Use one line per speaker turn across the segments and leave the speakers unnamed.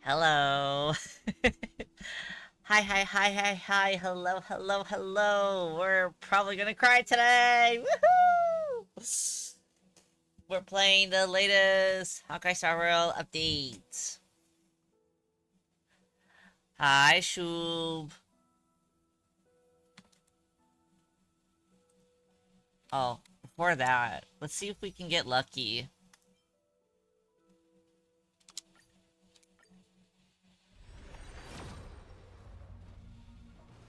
Hello. Hi, hi, hi, hi, hi. Hello, hello, hello. We're probably gonna cry today. Woohoo! We're playing the latest Honkai Star Rail update. Hi, Shub. Oh, before that, let's see if we can get lucky.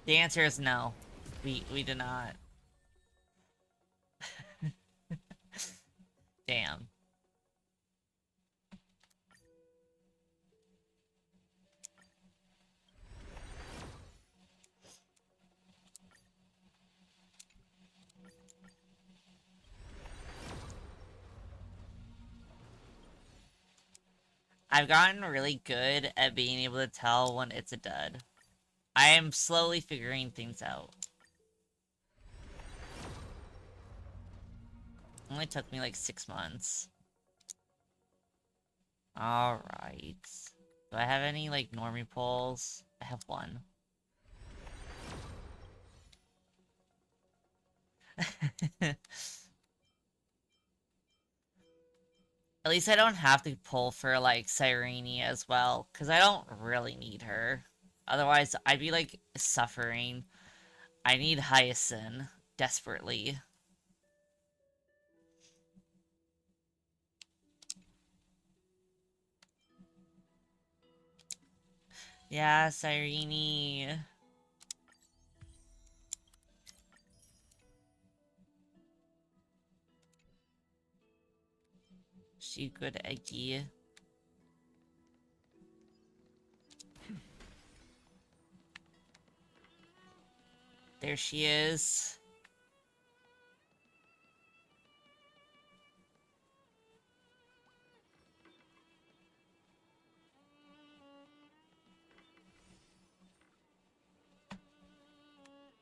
The answer is no. We did not. Damn. I've gotten really good at being able to tell when it's a dud. I am slowly figuring things out. Only took me like 6 months. Alright. Do I have any, like, normie polls? I have one. At least I don't have to pull for, like, Cyrene as well, because I don't really need her. Otherwise, I'd be, like, suffering. I need Hyacinth, desperately. Yeah, Cyrene. She good eggy. There she is.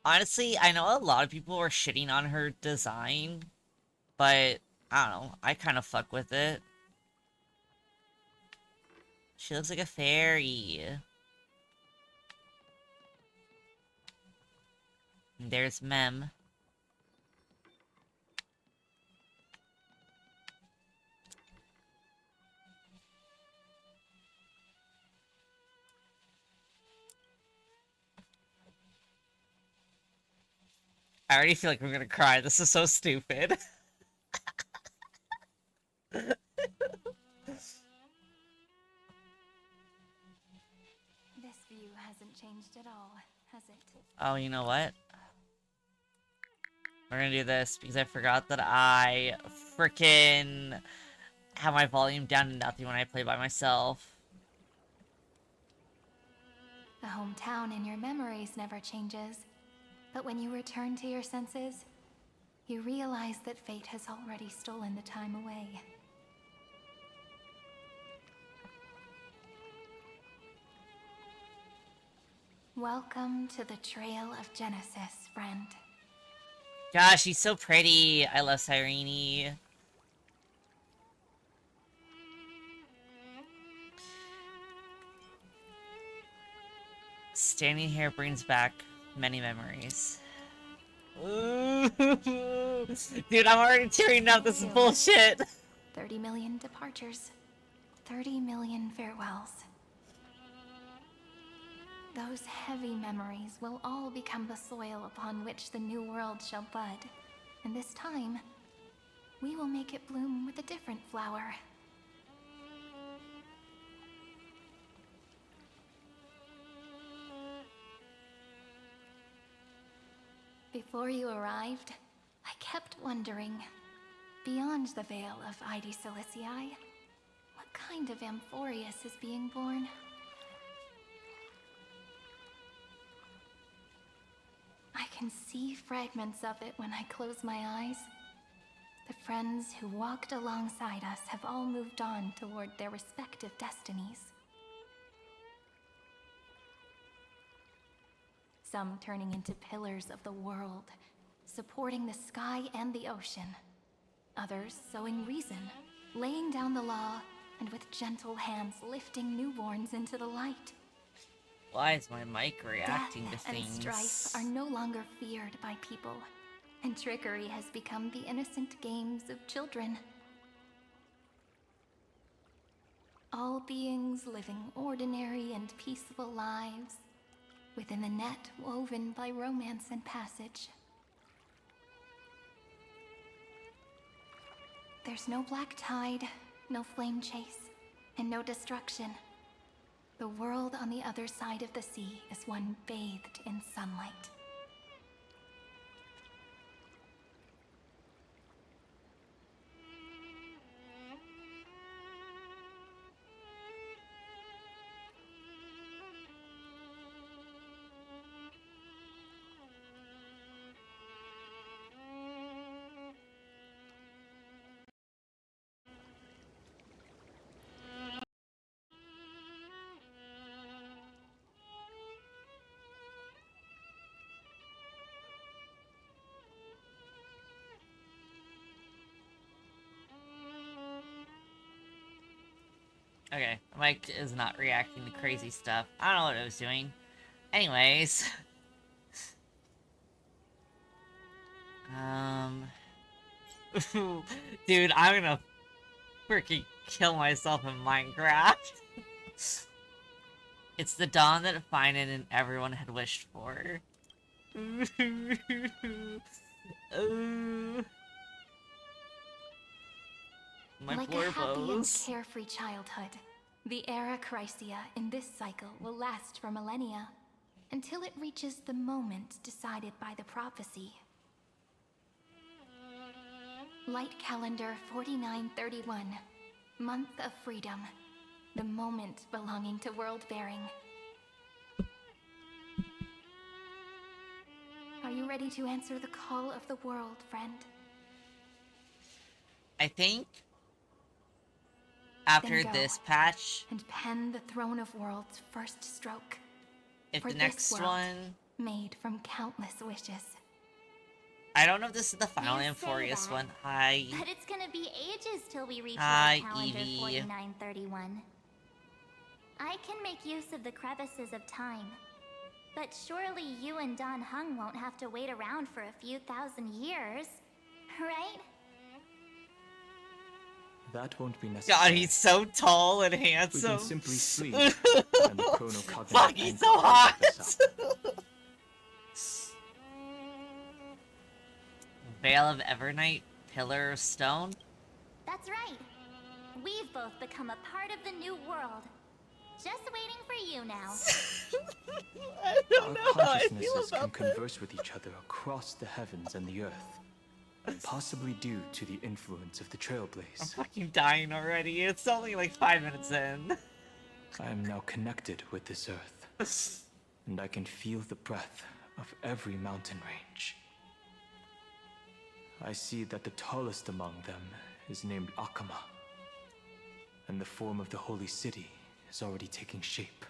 Honestly, I know a lot of people were shitting on her design, but I don't know. I kind of fuck with it. She looks like a fairy. And there's Mem. I already feel like we're gonna cry. This is so stupid.
This view hasn't changed at all, has it?
Oh, you know what? We're gonna do this because I forgot that I freaking have my volume down to nothing when I play by myself.
The hometown in your memories never changes. But when you return to your senses, you realize that fate has already stolen the time away. Welcome to the Trail of Genesis, friend.
Gosh, she's so pretty. I love Cyrene. Standing here brings back many memories. Ooh. Dude, I'm already tearing up. This is
Still,
bullshit.
30 million departures, 30 million farewells. Those heavy memories will all become the soil upon which the new world shall bud. And this time, we will make it bloom with a different flower. Before you arrived, I kept wondering, beyond the veil of Ide Silicii, what kind of Amphorius is being born? I can see fragments of it when I close my eyes. The friends who walked alongside us have all moved on toward their respective destinies. Some turning into pillars of the world, supporting the sky and the ocean. Others sowing reason, laying down the law, and with gentle hands lifting newborns into the light.
Why is my mic reacting
Death
to
and
things?
strife are no longer feared by people, and trickery has become the innocent games of children. All beings living ordinary and peaceful lives within the net woven by romance and passage. There's no black tide, no flame chase, and no destruction. The world on the other side of the sea is one bathed in sunlight.
Okay, my mic is not reacting to crazy stuff. I don't know what it was doing. Anyways. Dude, I'm gonna freaking kill myself in Minecraft. It's the dawn that Finan and everyone had wished for. My
like
floor
a happy and
pose.
carefree childhood, the era Chrysia in this cycle will last for millennia, until it reaches the moment decided by the prophecy. Light calendar 4931, month of freedom, the moment belonging to world-bearing. Are you ready to answer the call of the world, friend?
I think after
Then go,
this patch,
and pen the Throne of Worlds' first stroke.
if
For
the
this
next
world,
one...
made from countless wishes.
I don't know if this is the final
You say
Amphorius
that,
one. Hi.
But it's gonna be ages till we reach
Hi,
light calendar
Evie.
4931. I can make use of the crevices of time. But surely you and Don Hung won't have to wait around for a few thousand years, right?
That won't be necessary.
God, he's so tall and
We
handsome.
can simply sleep, and the chronocognitive
Fuck, he's
anchor
so
will
hot!
wake us up.
Veil of Evernight, Pillar of Stone?
That's right. We've both become a part of the new world. Just waiting for you now.
I don't
Our
know how I feel
consciousnesses can
about this.
converse with each other across the heavens and the earth, possibly due to the influence of the
I'm
Trailblaze.
fucking dying already. It's only like 5 minutes in.
I am now connected with this earth, and I can feel the breath of every mountain range. I see that the tallest among them is named Akama, and the form of the holy city is already taking shape.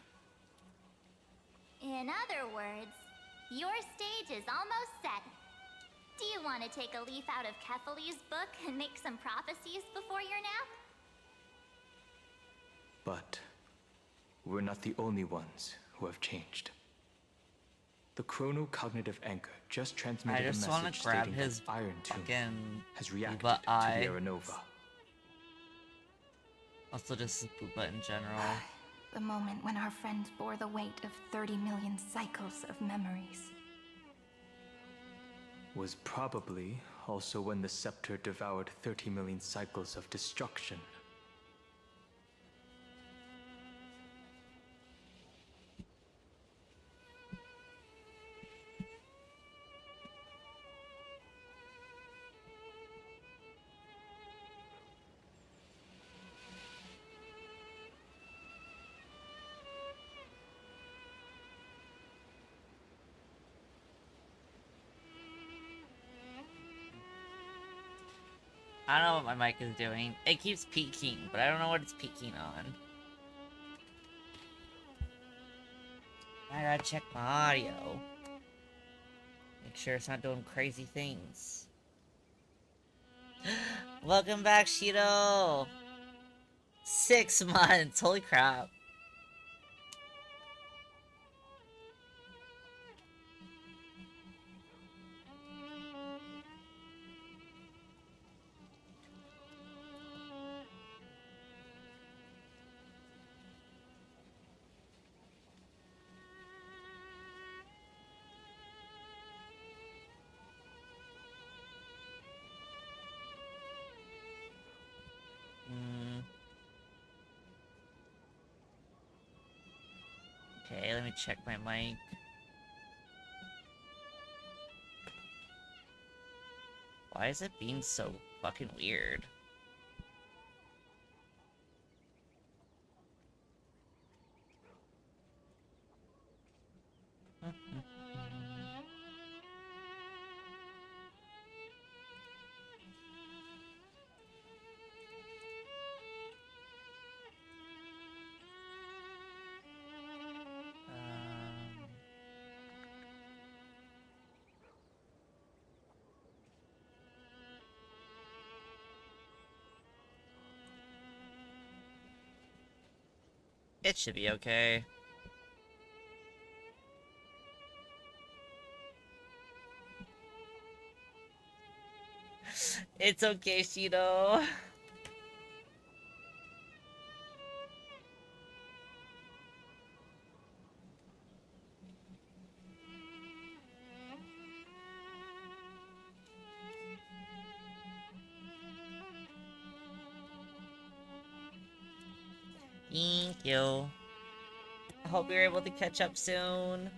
In other words, your stage is almost set. Do you want to take a leaf out of Kefali's book and make some prophecies before your nap?
But we're not the only ones who have changed. The chronocognitive anchor just
I
transmitted a
just want
message
to grab
stating
his
that Iron Tomb
fucking
has reacted
Booba
to the
eye.
Aranova.
Also just Booba in general.
The moment when our friend bore the weight of 30 million cycles of memories.
Was probably also when the scepter devoured 30 million cycles of destruction.
I don't know what my mic is doing. It keeps peaking, but I don't know what it's peaking on. I gotta check my audio. Make sure it's not doing crazy things. Welcome back, Shido! 6 months. Holy crap. Okay, let me check my mic. Why is it being so fucking weird? It should be okay. It's okay, Shido. Thank you. I hope you're able to catch up soon.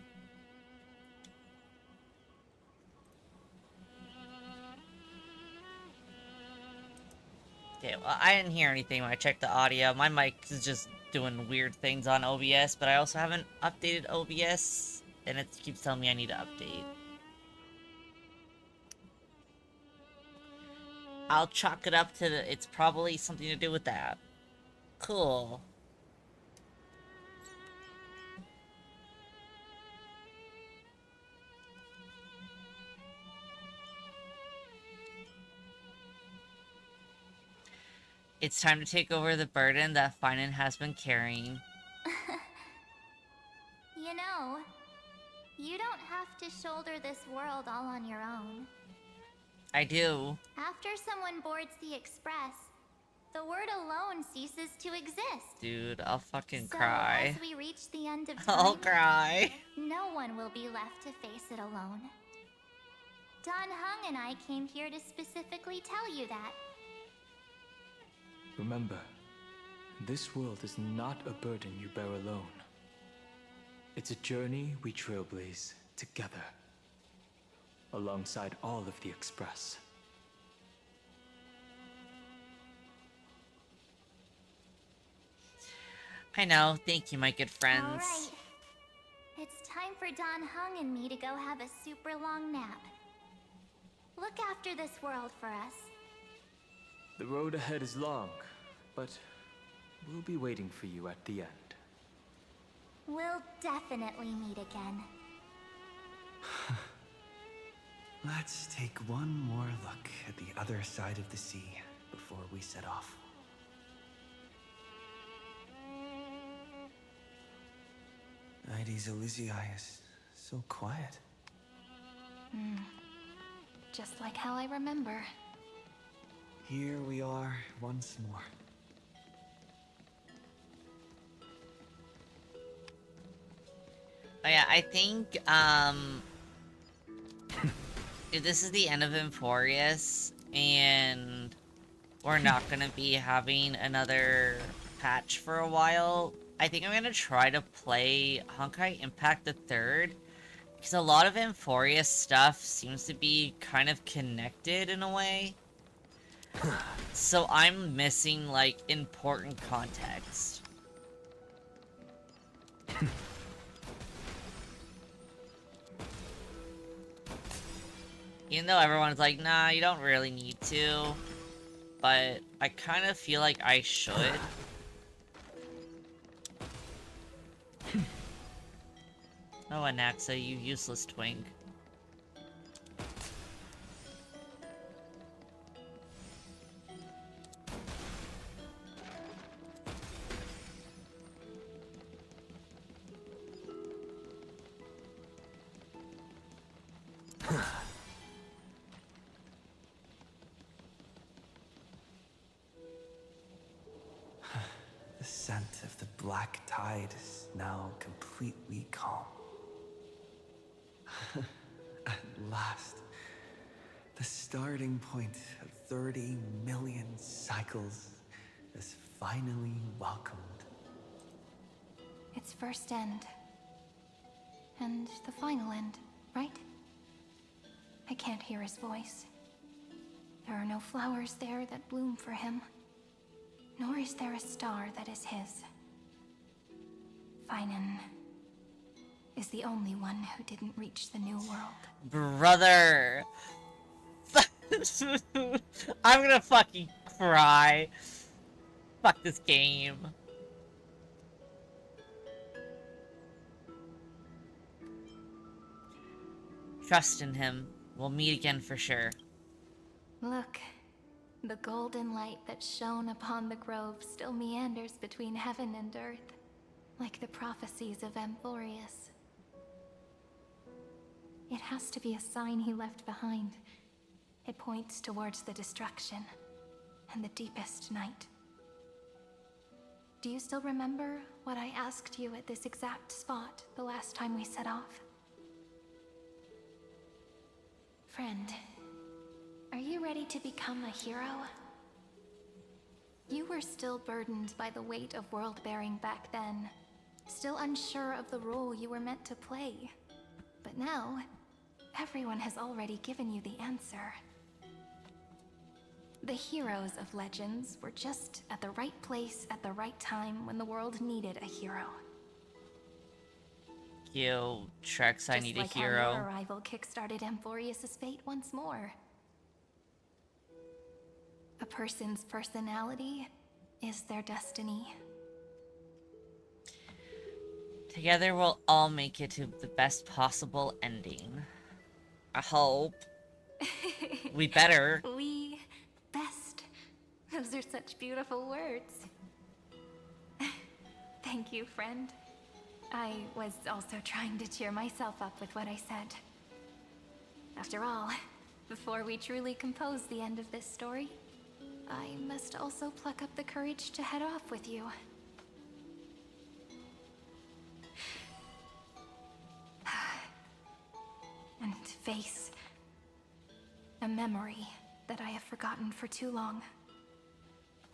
Okay, well, I didn't hear anything when I checked the audio. My mic is just doing weird things on OBS, but I also haven't updated OBS, and it keeps telling me I need to update. I'll chalk it up to it's probably something to do with that. Cool. It's time to take over the burden that Finan has been carrying.
You know, you don't have to shoulder this world all on your own.
I do.
After someone boards the express, the word alone ceases to exist.
Dude, I'll fucking cry.
As we reach the end of time,
I'll cry.
No one will be left to face it alone. Don Hung and I came here to specifically tell you that.
Remember, this world is not a burden you bear alone. It's a journey we trailblaze together, alongside all of the Express.
I know. Thank you, my good friends.
Alright. It's time for Don Hung and me to go have a super long nap. Look after this world for us.
The road ahead is long, but we'll be waiting for you at the end.
We'll definitely meet again.
Let's take one more look at the other side of the sea before we set off. Ides Elysiae is so quiet.
Just like how I remember.
Here we are once more.
Oh yeah, I think, if this is the end of Emporius, and we're not gonna be having another patch for a while, I think I'm gonna try to play Honkai Impact the Third, because a lot of Emporius stuff seems to be kind of connected in a way. So I'm missing, like, important context. Even though everyone's like, nah, you don't really need to. But I kind of feel like I should. Oh, Anaxa, you useless twink.
the black tide is now completely calm. At last, the starting point of 30 million cycles is finally welcomed.
Its first end. And the final end, right? I can't hear his voice. There are no flowers there that bloom for him. Nor is there a star that is his. Finan is the only one who didn't reach the new world.
Brother! I'm gonna fucking cry. Fuck this game. Trust in him. We'll meet again for sure.
Look, the golden light that shone upon the grove still meanders between heaven and earth, like the prophecies of Amphorius. It has to be a sign he left behind. It points towards the destruction and the deepest night. Do you still remember what I asked you at this exact spot the last time we set off? Friend, are you ready to become a hero? You were still burdened by the weight of world-bearing back then, still unsure of the role you were meant to play. But now, everyone has already given you the answer. The heroes of legends were just at the right place at the right time when the world needed a hero.
Yo, Trex, I need a
Just like
hero.
how your arrival kickstarted Amphorius' fate once more. A person's personality is their destiny.
Together we'll all make it to the best possible ending. I hope. We better.
We best. Those are such beautiful words. Thank you, friend. I was also trying to cheer myself up with what I said. After all, before we truly compose the end of this story, I must also pluck up the courage to head off with you. And face a memory that I have forgotten for too long,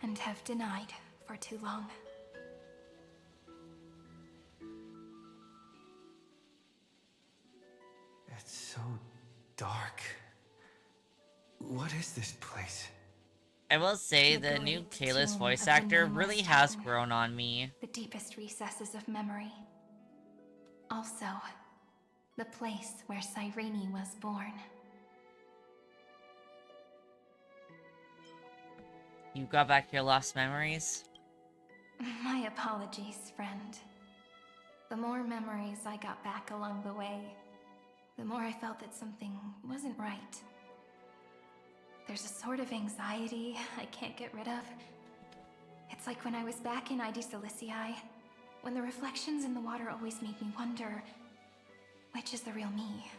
and have denied for too long.
It's so dark. What is this place?
I will say
The
the new
great
Kayla's
tomb
voice
of the
actor
nameless
really has
town.
grown on me.
The deepest recesses of memory. Also, the place where Cyrene was born.
You got back your lost memories?
My apologies, friend. The more memories I got back along the way, the more I felt that something wasn't right. There's a sort of anxiety I can't get rid of. It's like when I was back in ID Silicii, when the reflections in the water always made me wonder, which is the real me?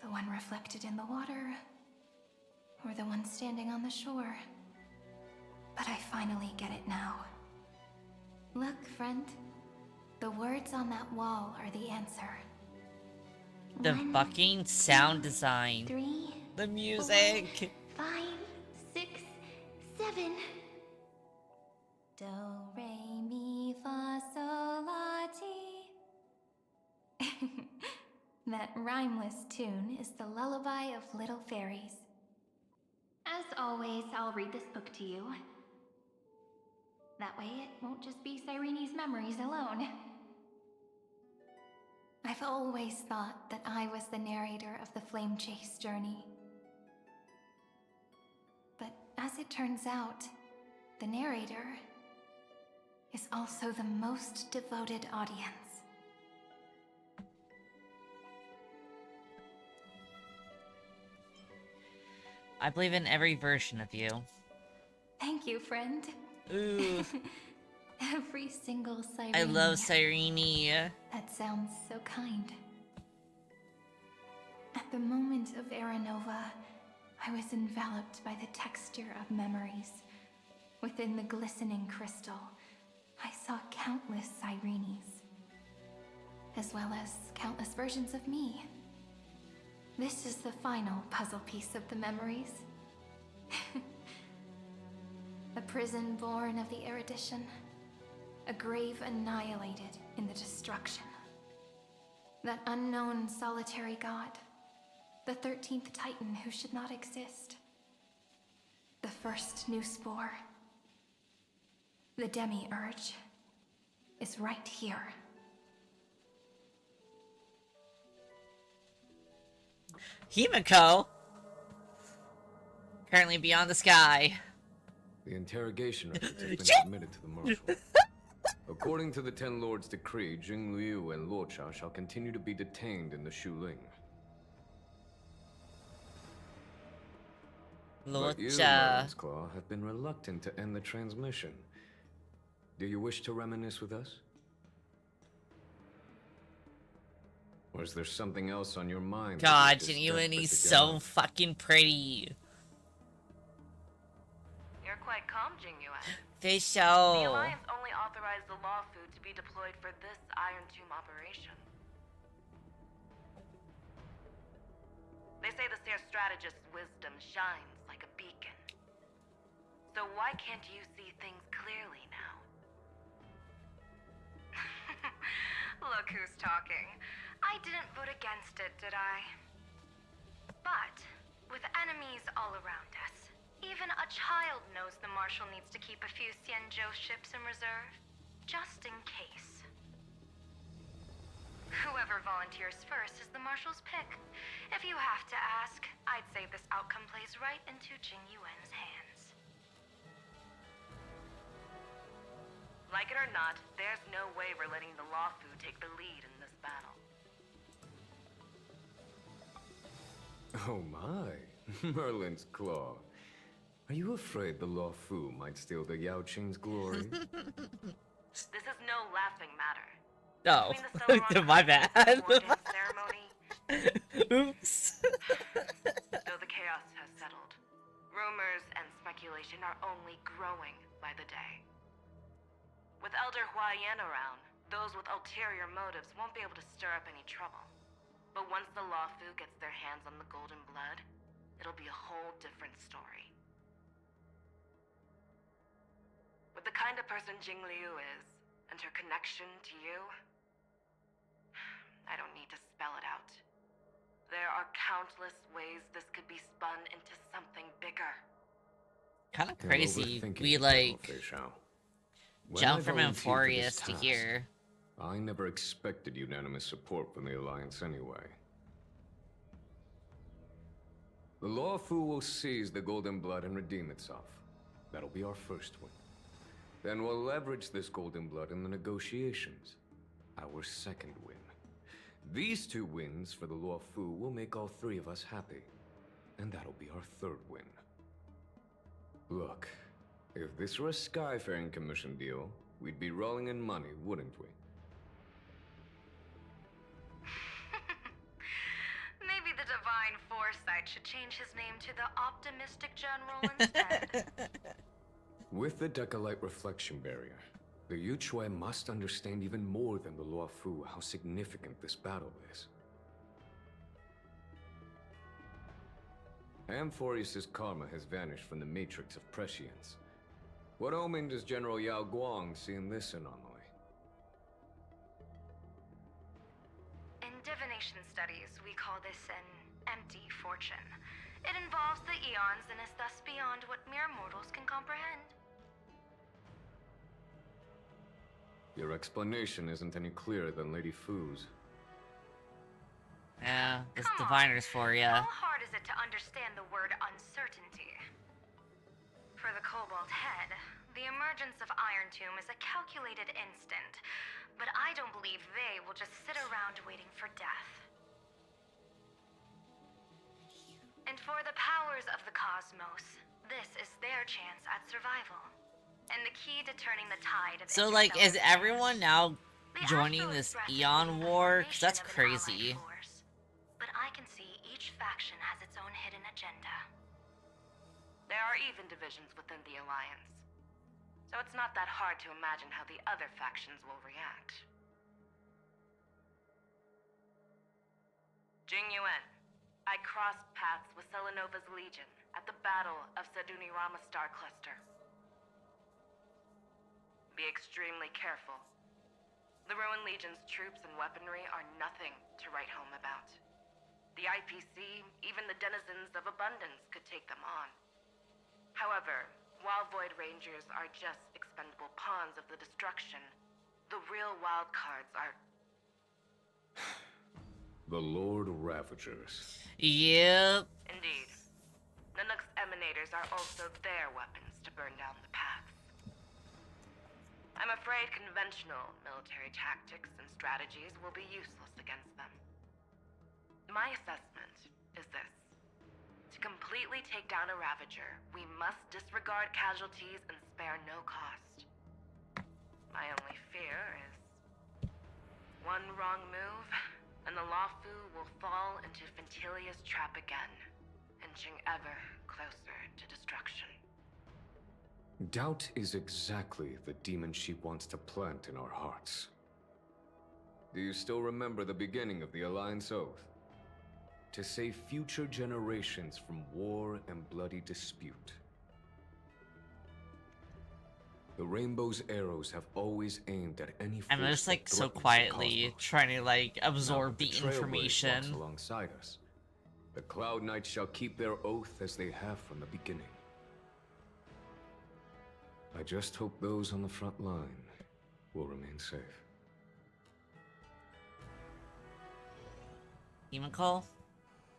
The one reflected in the water, or the one standing on the shore? But I finally get it now. Look, friend. The words on that wall are the answer.
The
1,
fucking sound design.
3,
The music.
5, 6, 7. Do, re, mi, fa, sol, la, ti.
That rhymeless tune is the lullaby of little fairies.
As always, I'll read this book to you. That way it won't just be Cyrene's memories alone.
I've always thought that I was the narrator of the Flame Chase journey. But as it turns out, the narrator is also the most devoted audience.
I believe in every version of you.
Thank you, friend.
Ooh,
Every single Cyrene.
I love Cyrene.
That sounds so kind. At the moment of Aranova, I was enveloped by the texture of memories. Within the glistening crystal, countless Sirenes, as well as countless versions of me. This is the final puzzle piece of the memories. A prison born of the erudition, a grave annihilated in the destruction. That unknown solitary god, the 13th Titan who should not exist. The first new spore, the demi-urge, is right here.
Himiko! Currently beyond the sky.
The interrogation records have been
Shit!
submitted to the Marshal. According to the Ten Lords' decree, Jing Liu and Luocha shall continue to be detained in the Shuling. But you,
Luocha.
Merlin's Claw, have been reluctant to end the transmission. Do you wish to reminisce with us? Or is there something else on your mind?
God,
that you're just
Genuine,
desperate
he's
to get
so
off?
fucking pretty.
You're quite calm, Jingyuan. The
Facial.
Alliance only authorized the law food to be deployed for this Iron Tomb operation. They say the Seer strategist's wisdom shines like a beacon. So why can't you see things clearly now? Look who's talking. I didn't vote against it, did I? But, with enemies all around us, even a child knows the Marshal needs to keep a few Xianzhou ships in reserve, just in case. Whoever volunteers first is the Marshal's pick. If you have to ask, I'd say this outcome plays right into Jing Yuan's hands. Like it or not, there's no way we're letting the Law Fu take the lead in this battle.
Oh my, Merlin's Claw. Are you afraid the Law Fu might steal the Yao Qing's glory?
This is no laughing matter.
No.
Between the Celeron
My
Conference
bad.
and the Warden ceremony,
Oops.
though the chaos has settled, rumors and speculation are only growing by the day. With Elder Huaiyan around, those with ulterior motives won't be able to stir up any trouble. But once the Law Fu gets their hands on the golden blood, it'll be a whole different story. With the kind of person Jing Liu is, and her connection to you, I don't need to spell it out. There are countless ways this could be spun into something bigger.
Kind of
You're
crazy.
overthinking
We
it,
like
General Fei Shao. When
jump
I
from
volunteered for this
Amphorius to
task,
here.
I never expected unanimous support from the Alliance anyway. The Law Fu will seize the Golden Blood and redeem itself. That'll be our first win. Then we'll leverage this Golden Blood in the negotiations. Our second win. These two wins for the Law Fu will make all three of us happy. And that'll be our third win. Look, if this were a Skyfaring Commission deal, we'd be rolling in money, wouldn't we?
Maybe the Divine Foresight should change his name to the Optimistic General instead.
With the Decalite Reflection Barrier, the Yuchue must understand even more than the Law Fu how significant this battle is. Amphorius' karma has vanished from the matrix of prescience. What omen does General Yao Guang see in this anomaly?
In divination studies, we call this an empty fortune. It involves the eons and is thus beyond what mere mortals can comprehend.
Your explanation isn't any clearer than Lady Fu's.
Yeah, this
Come on.
diviner's for ya.
How hard is it to understand the word uncertainty? For the Cobalt Head, the emergence of Iron Tomb is a calculated instant, but I don't believe they will just sit around waiting for death. And for the powers of the cosmos, this is their chance at survival. And the key to turning the tide of
So, like, is
interstellar
everyone now
The
joining
Astral
this
Express
Eon
is the
War? 'Cause that's
formation of an
crazy.
allied force. But I can see each faction has its own hidden agenda. There are even divisions within the Alliance. so it's not that hard to imagine how the other factions will react. Jing Yuan, I crossed paths with Selenova's Legion at the Battle of Sedunirama Star Cluster. Be extremely careful. The Ruined Legion's troops and weaponry are nothing to write home about. The IPC, even the denizens of Abundance, could take them on. However, while Void Rangers are just expendable pawns of the destruction, the real wild cards are...
The Lord Ravagers.
Yep.
Indeed. Nanook's emanators are also their weapons to burn down the paths. I'm afraid conventional military tactics and strategies will be useless against them. My assessment is this. To completely take down a Ravager, we must disregard casualties and spare no cost. My only fear is... one wrong move, and the Lawfu will fall into Fintilia's trap again, inching ever closer to destruction.
Doubt is exactly the demon she wants to plant in our hearts. Do you still remember the beginning of the Alliance Oath? To save future generations from war and bloody dispute. The Rainbow's arrows have always aimed at any force
I'm just like
that
so
threatens the
quietly
cosmos.
trying to like
Now
absorb
that
the
Trailblaze walks
information.
alongside us, the Cloud Knights shall keep their oath as they have from the beginning. I just hope those on the front line will remain safe.
Demon call?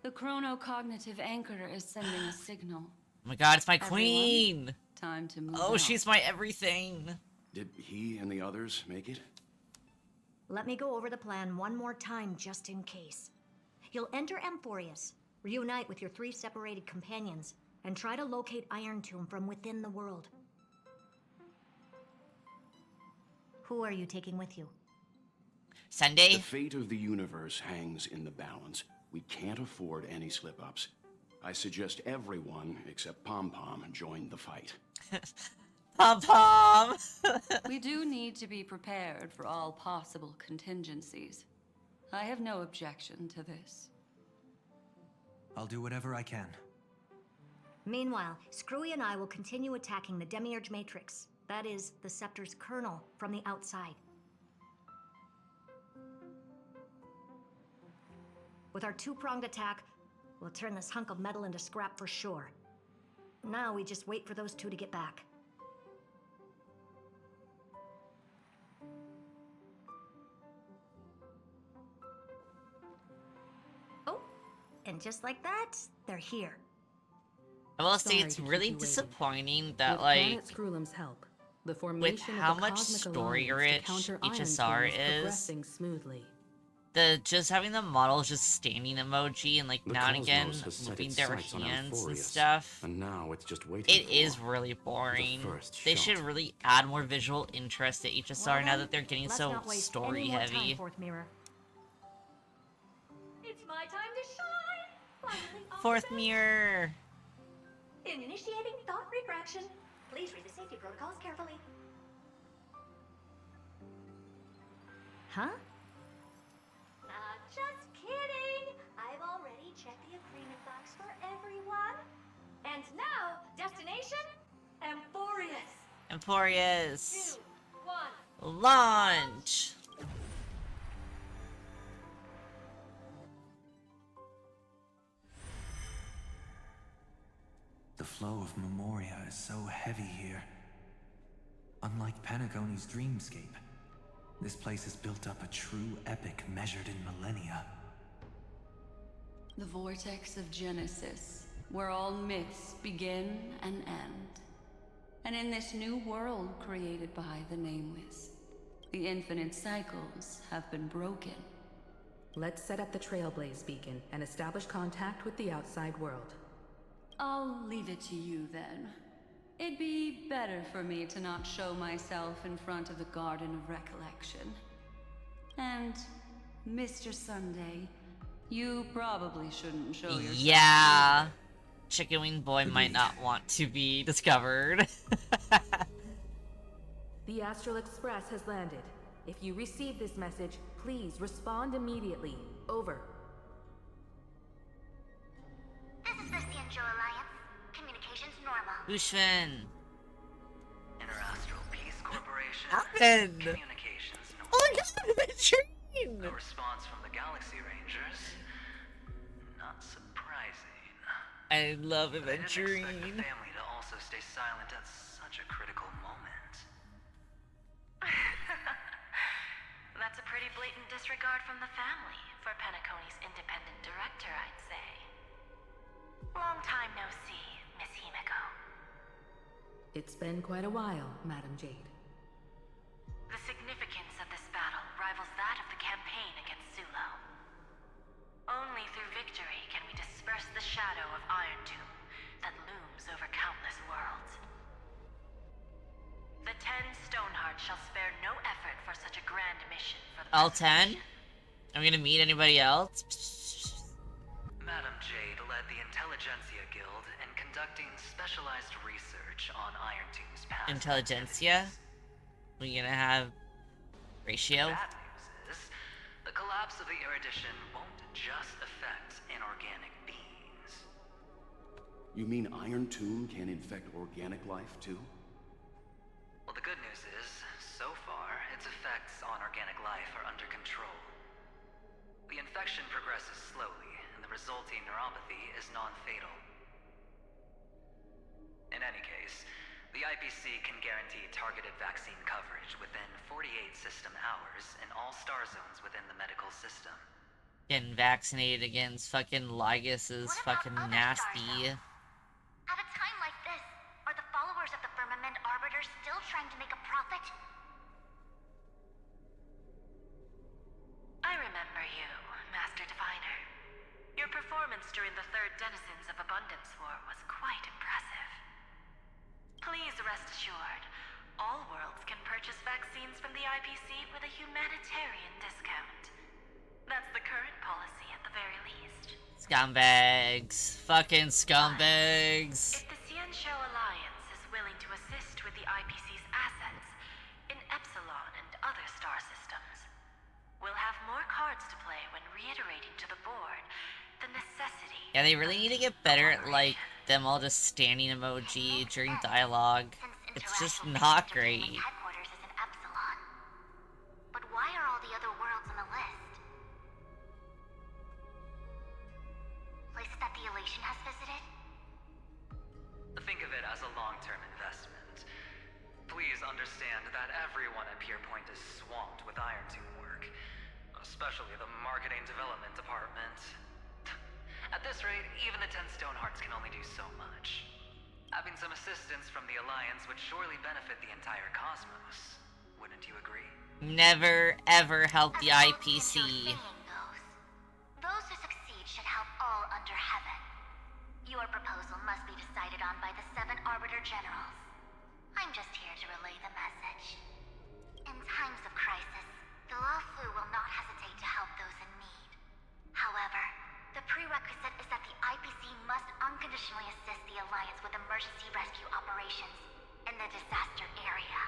The chronocognitive anchor is sending a signal.
Oh my god, it's my
Everyone?
queen!
Time to move
Oh,
out.
she's my everything.
Did he and the others make it?
Let me go over the plan one more time, just in case. You'll enter Amphorius, reunite with your 3 separated companions, and try to locate Iron Tomb from within the world. Who are you taking with you?
Sunday?
The fate of the universe hangs in the balance. We can't afford any slip-ups. I suggest everyone, except Pom Pom, join the fight.
Pom Pom!
We do need to be prepared for all possible contingencies. I have no objection to this.
I'll do whatever I can.
Meanwhile, Screwy and I will continue attacking the Demiurge Matrix. That is, the Scepter's kernel, from the outside. With our 2-pronged attack, we'll turn this hunk of metal into scrap for sure. Now we just wait for those 2 to get back. Oh, and just like that, they're here.
I will say
Sorry
it's
to keep
really
you waiting.
disappointing that
With
like
Planet Screwlum's help, the formation
how
of the
much
Cosmic
story
Alliance to
rich
counter Iron
HSR
Tomb
is.
progressing smoothly.
the just having the models just standing emoji and like
The
now and again
cosmos has set
moving
its
their
sights on
hands and
Amphorius,
stuff.
and now it's just waiting
It
for
is really boring.
first
They should
shot.
really add more visual interest to HSR
Well
now
then,
that they're getting
let's
so
not waste
story
any more
heavy.
Time, Fourth Mirror.
It's my time to shine! Finally off
Fourth
the bench.
mirror.
Initiating thought retraction. Please read the safety protocols carefully. Huh?
Just kidding! I've already checked the agreement box for everyone. And now, destination? Amphorius.
Emporius.
2, 1.
Launch.
The flow of Memoria is so heavy here. Unlike Panagoni's dreamscape, this place has built up a true epic measured in millennia.
The vortex of Genesis, where all myths begin and end. And in this new world created by the Nameless, the infinite cycles have been broken.
Let's set up the Trailblaze beacon and establish contact with the outside world.
I'll leave it to you then. It'd be better for me to not show myself in front of the Garden of Recollection. And, Mr. Sunday, you probably shouldn't show yourself.
Yeah. Chicken Wing Boy might not want to be discovered.
The Astral Express has landed. If you receive this message, please respond immediately. Over.
This is the Cianjo Alliance. Communications normal.
Bushman.
Interastral Peace Corporation.
Happened.
Communications normal.
Oh my god, Aventurine!
No response from the Galaxy Rangers. Not surprising.
I love
But I didn't expect
Aventurine.
the family to also stay silent at such a critical moment.
That's a pretty blatant disregard from the family for Penacony's independent director, I'd say. Long time no see, Miss Himiko.
It's been quite a while, Madam Jade.
The significance of this battle rivals that of the campaign against Sulo. Only through victory can we disperse the shadow of Iron Tomb that looms over countless worlds. The 10 Stonehearts shall spare no effort for such a grand mission for the
All 10?
preservation.
I'm gonna meet anybody else?
Madam Jade led the Intelligentsia Guild in conducting specialized research on Iron Tomb's past.
Intelligentsia? We gonna have ratio?
Bad news is, the collapse of the Erudition won't just affect inorganic beings.
You mean Iron Tomb can infect organic life, too?
Well, the good news is, so far, its effects on organic life are under control. The infection progresses slowly, and the resulting neuropathy is non-fatal. In any case, the IPC can guarantee targeted vaccine coverage within 48 system hours in all star zones within the medical system.
Getting vaccinated against fucking Lygus is fucking nasty.
At a time like this, are the followers of the Firmament Arbiter still trying to make a profit?
I remember you, Master Diviner. Your performance during the Third Denizens of Abundance War was quite impressive. Please rest assured, all worlds can purchase vaccines from the IPC with a humanitarian discount. That's the current policy at the very least.
Scumbags. Fucking scumbags.
If the Cianjo Alliance is willing to assist with the IPC's assets in Epsilon and other star systems, we'll have more cards to play when reiterating to the board the necessity.
Yeah, they really need to get better at, like, them all just standing emoji during dialogue. It's just not great.
Headquarters is in Epsilon. But why are all the other worlds on the list? Places that the Elation has visited?
Think of it as a long-term investment. Please understand that everyone at Pierpoint is swamped with Iron Tomb work, especially the marketing development department. At this rate, even the 10 Stonehearts can only do so much. Having some assistance from the Alliance would surely benefit the entire cosmos. Wouldn't you agree?
Never, ever help the
As
IPC.
saying goes, those who succeed should help all under heaven. Your proposal must be decided on by the 7 Arbiter Generals. I'm just here to relay the message. In times of crisis, the Luofu will not hesitate to help those in need. However, the prerequisite is that the IPC must unconditionally assist the Alliance with emergency rescue operations in the disaster area.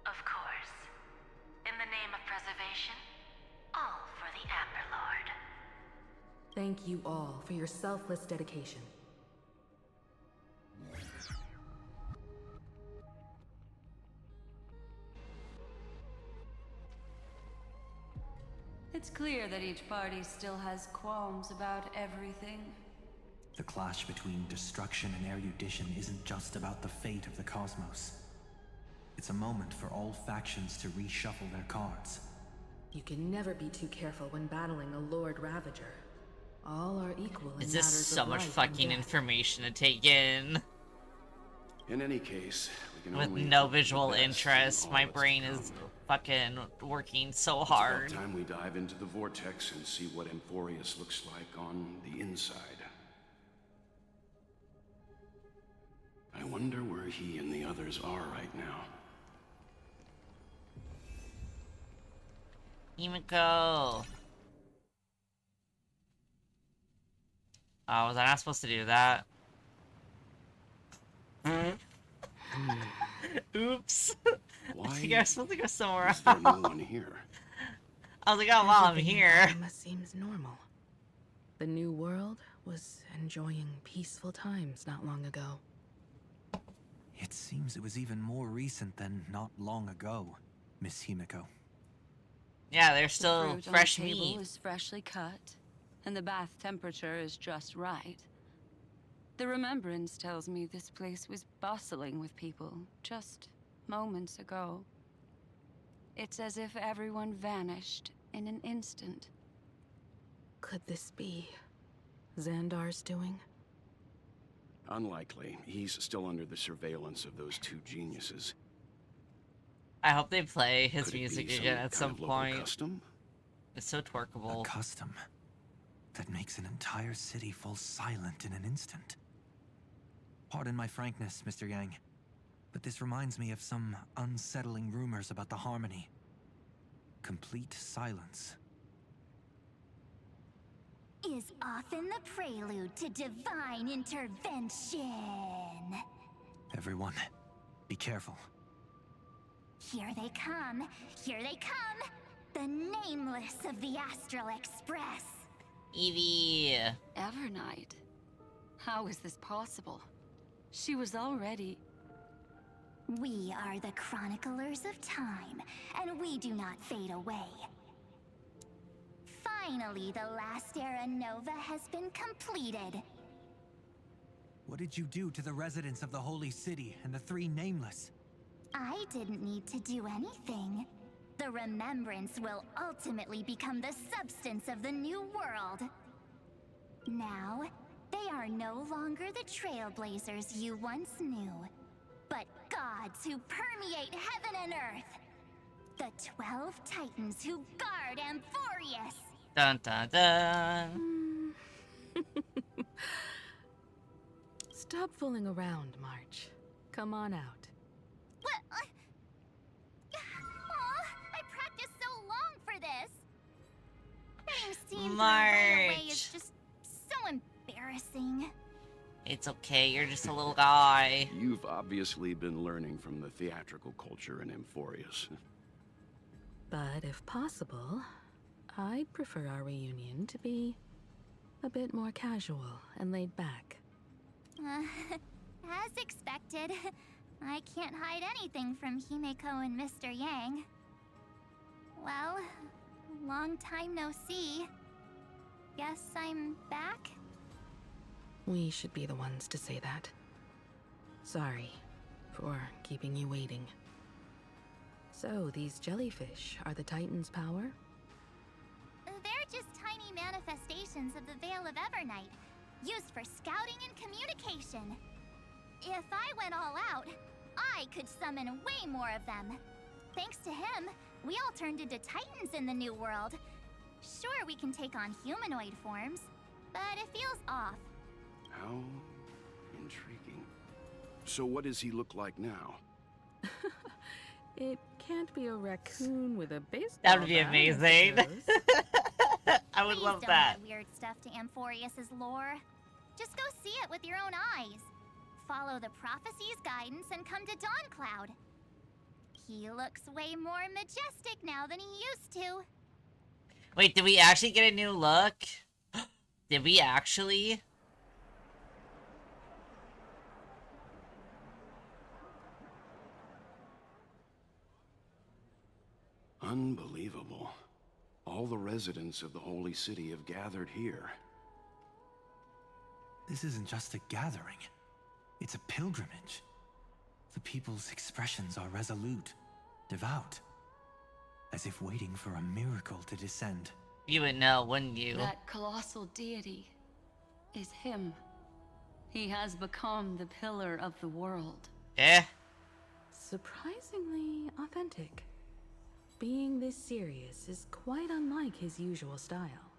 Of course. In the name of preservation, all for the Amber Lord.
Thank you all for your selfless dedication.
It's clear that each party still has qualms about everything.
The clash between destruction and erudition isn't just about the fate of the cosmos. It's a moment for all factions to reshuffle their cards.
You can never be too careful when battling a Lord Ravager. All are equal in
Is this
matters
so
of
much
life and
fucking
death.
information to take in?
In any case, we can
With
only
no
hope for the
visual
best in
interest,
all
my
that's to
brain
come.
is fucking working so
It's
hard.
about time we dive into the vortex and see what Amphorius looks like on the inside. I wonder where he and the others are right now.
Himiko. Oh, was I not supposed to do that? Oops. I
Why
think I was supposed to go somewhere
is there no
else.
one here?
I was like, oh, well, I'm
Everything in
here.
Akuma seems normal. The new world was enjoying peaceful times not long ago.
It seems it was even more recent than not long ago, Miss Himiko.
Yeah, there's
The
still
fruit
fresh
on the table
meat.
is freshly cut, and the bath temperature is just right. The remembrance tells me this place was bustling with people just moments ago. It's as if everyone vanished in an instant.
Could this be Xandar's doing?
Unlikely. He's still under the surveillance of those two geniuses.
I hope they play his
Could it
music
be
again
some
at
kind
some
of local
point.
custom?
It's so
A
twerkable.
custom that makes an entire city fall silent in an instant. Pardon my frankness, Mr. Yang, but this reminds me of some unsettling rumors about the Harmony. Complete silence.
Is often the prelude to divine intervention.
Everyone, be careful.
Here they come. Here they come. The nameless of the Astral Express.
Evie.
Evernight? How is this possible? She was already...
We are the chroniclers of time, and we do not fade away. Finally, the last era Nova has been completed.
What did you do to the residents of the Holy City and the Three Nameless?
I didn't need to do anything. The remembrance will ultimately become the substance of the new world. Now, they are no longer the trailblazers you once knew, but gods who permeate heaven and earth. The 12 titans who guard Amphorius.
Dun dun dun.
Stop fooling around, March. Come on out.
What? Aw, I practiced so long for this. Being seen right away is
March.
just so embarrassing.
It's okay, you're just a little guy.
You've obviously been learning from the theatrical culture in Amphorius.
But if possible, I'd prefer our reunion to be a bit more casual and laid back.
As expected, I can't hide anything from Himeko and Mr. Yang. Well, long time no see. Guess I'm back?
We should be the ones to say that. Sorry for keeping you waiting. So, these jellyfish are the Titan's power?
They're just tiny manifestations of the Veil of Evernight, used for scouting and communication. If I went all out, I could summon way more of them. Thanks to him, we all turned into Titans in the new world. Sure, we can take on humanoid forms, but it feels off.
How intriguing. So what does he look like now?
It can't be a raccoon with a baseball
That would be
bat, I
amazing.
suppose.
I would
Please
love
don't
that.
add weird stuff to Amphorius's lore. Just go see it with your own eyes. Follow the prophecy's guidance and come to Dawncloud. He looks way more majestic now than he used to.
Wait, did we actually get a new look? Did we actually?
Unbelievable. All the residents of the Holy City have gathered here.
This isn't just a gathering. It's a pilgrimage. The people's expressions are resolute, devout, as if waiting for a miracle to descend.
You would know, wouldn't you?
That colossal deity is him. He has become the pillar of the world.
Eh?
Surprisingly authentic. Being this serious is quite unlike his usual style.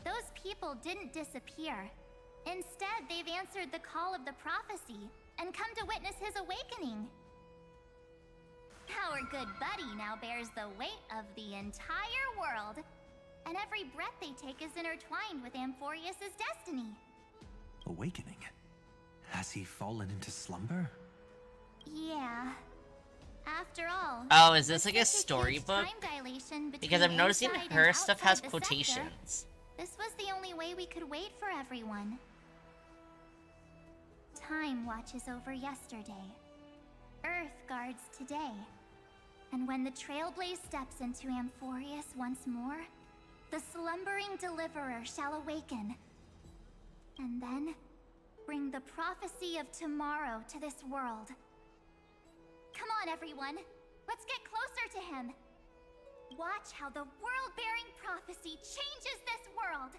Those people didn't disappear. Instead, they've answered the call of the prophecy and come to witness his awakening. Our good buddy now bears the weight of the entire world, and every breath they take is intertwined with Amphorius's destiny.
Awakening? Has he fallen into slumber?
Yeah. After all.
Oh, is this like a
such huge
storybook?
time dilation
Because
between
I'm noticing
inside
her
and
stuff has
outside the sector.
quotations.
This was the only way we could wait for everyone. Time watches over yesterday. Earth guards today. And when the Trailblaze steps into Amphorius once more, the slumbering deliverer shall awaken. And then, bring the prophecy of tomorrow to this world. Come on, everyone. Let's get closer to him. Watch how the world-bearing prophecy changes this world.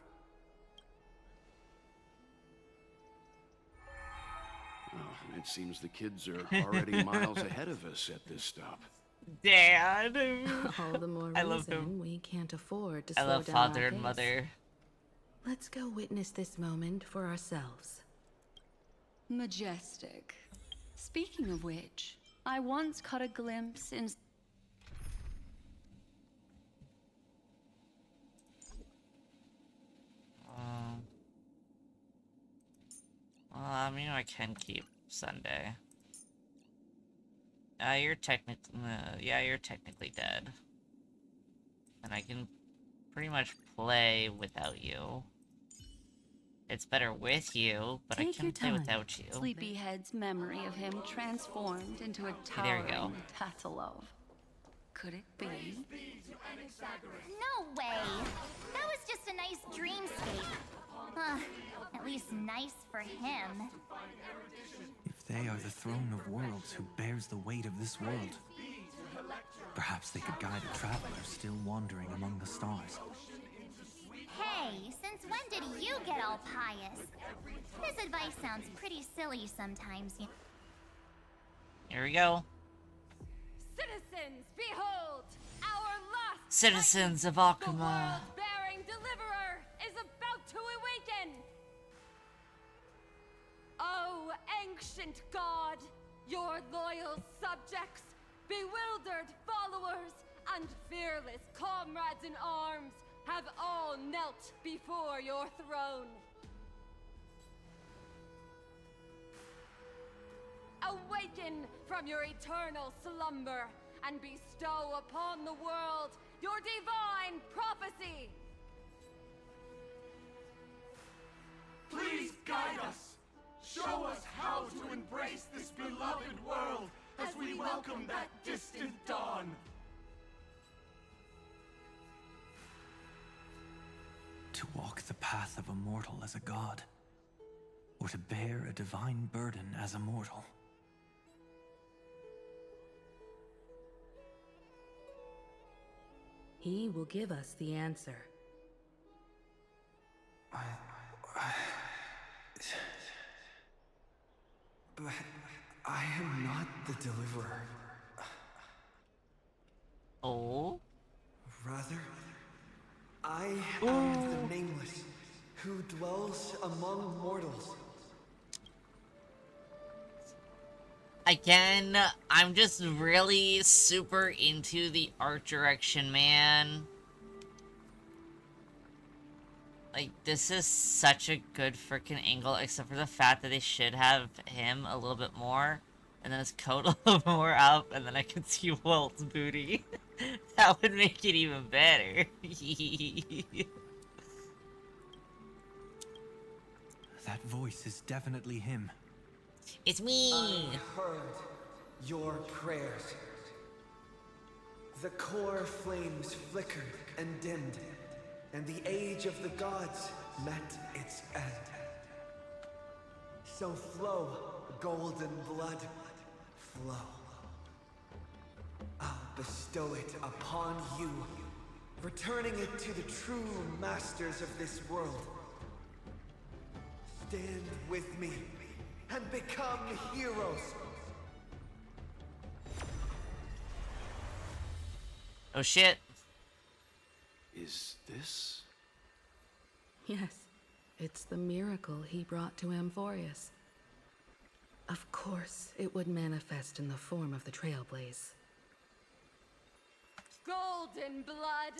Oh, it seems the kids are already miles ahead of us at this stop.
Dad.
All the more
I love
reason
him.
we can't afford to
I
slow
love
down
father
our
and
pace.
mother.
Let's go witness this moment for ourselves.
Majestic. Speaking of which, I once caught a glimpse in...
Well, I mean, I can keep Sunday. You're technically, yeah, you're technically dead. And I can pretty much play without you. It's better with you, but
Take
I can
your
play
time.
without you.
Sleepyhead's memory of him transformed into a
There you go.
towering Tatalov. Could it be?
No way! That was just a nice dreamscape. At least nice for him.
If they are the throne of worlds who bears the weight of this world, perhaps they could guide a traveler still wandering among the stars.
Hey, since when did you get all pious? This advice sounds pretty silly sometimes.
Here we go.
Citizens, behold! Our last
Citizens of
the
Akuma.
world-bearing deliverer is about to awaken! Oh, ancient god, your loyal subjects, bewildered followers, and fearless comrades in arms have all knelt before your throne. Awaken from your eternal slumber and bestow upon the world your divine prophecy.
Please guide us. Show us how to embrace this beloved world as we welcome that distant dawn.
To walk the path of a mortal as a god, or to bear a divine burden as a mortal.
He will give us the answer.
But I am not the deliverer.
Oh?
Rather, I am the Nameless, who dwells among mortals.
Again, I'm just really super into the art direction, man. Like, this is such a good freaking angle, except for the fact that they should have him a little bit more, and then his coat a little more up, and then I can see Walt's booty. That would make it even better.
That voice is definitely him.
It's me!
I heard your prayers. The core flames flickered and dimmed, and the age of the gods met its end. So flow, golden blood, flow. I'll bestow it upon you, returning it to the true masters of this world. Stand with me and become heroes.
Oh shit.
Is this?
Yes, it's the miracle he brought to Amphorius. Of course, it would manifest in the form of the Trailblaze.
Golden blood.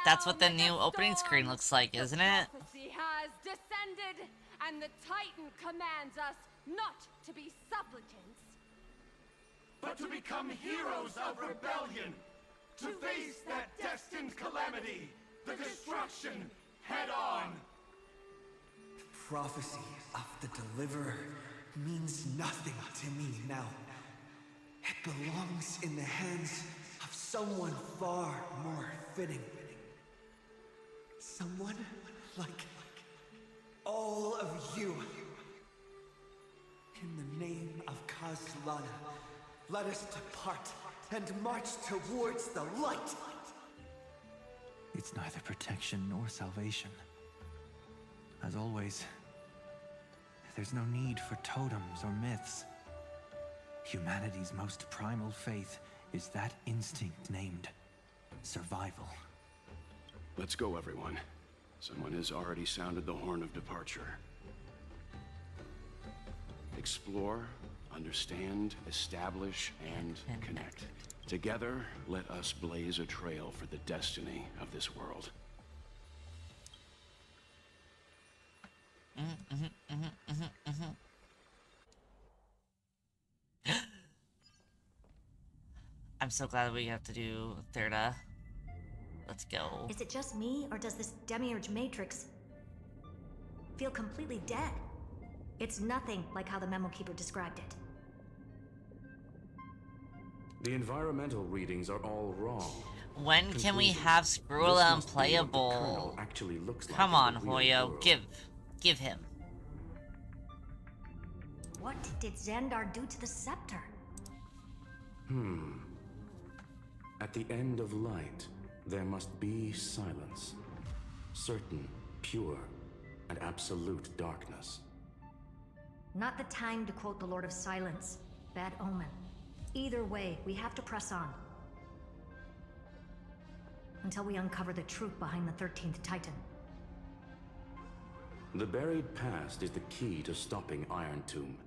That's what the new opening screen looks like, isn't it?
Prophecy has descended, and the Titan commands us not to be supplicants,
but to become heroes of rebellion. To face that destined calamity, the destruction, head on.
The prophecy of the Deliverer means nothing to me now. It belongs in the hands of someone far more fitting. Someone like all of you. In the name of Kazlana, let us depart and march towards the light.
It's neither protection nor salvation. As always, there's no need for totems or myths. Humanity's most primal faith is that instinct named survival.
Let's go, everyone. Someone has already sounded the horn of departure. Explore, understand, establish, and connect. Together, let us blaze a trail for the destiny of this world.
I'm so glad we have to do Thirda. Let's go.
Is it just me, or does this Demiurge Matrix feel completely dead? It's nothing like how the Memo Keeper described it.
The environmental readings are all wrong.
When can we have Screwla unplayable?
Actually looks like
Come on,
in the real
Hoyo,
world.
give him.
What did Xandar do to the scepter?
At the end of light, there must be silence. Certain, pure, and absolute darkness.
Not the time to quote the Lord of Silence. Bad omen. Either way, we have to press on. Until we uncover the truth behind the 13th Titan.
The buried past is the key to stopping Iron Tomb.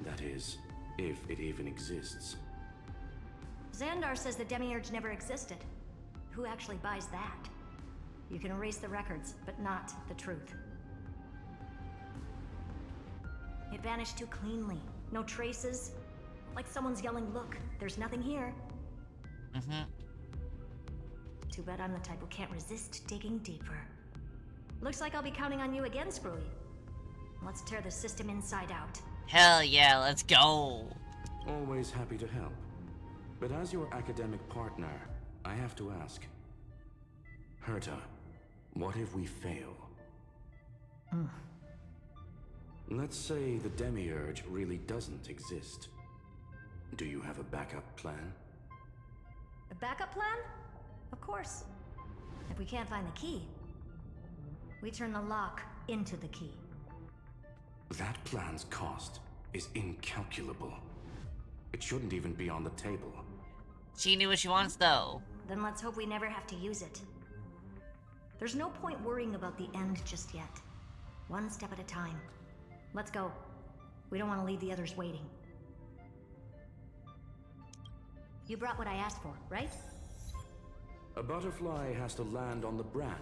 That is, if it even exists.
Xandar says the Demiurge never existed. Who actually buys that? You can erase the records, but not the truth. It vanished too cleanly. No traces. Like someone's yelling, look, there's nothing here. Too bad I'm the type who can't resist digging deeper. Looks like I'll be counting on you again, Screwy. Let's tear the system inside out.
Hell yeah, let's go.
Always happy to help. But as your academic partner, I have to ask. Herta, what if we fail? Let's say the Demiurge really doesn't exist. Do you have a backup plan?
A backup plan? Of course. If we can't find the key, we turn the lock into the key.
That plan's cost is incalculable. It shouldn't even be on the table.
She knew what she wants, though.
Then let's hope we never have to use it. There's no point worrying about the end just yet. One step at a time. Let's go. We don't want to leave the others waiting. You brought what I asked for, right?
A butterfly has to land on the branch.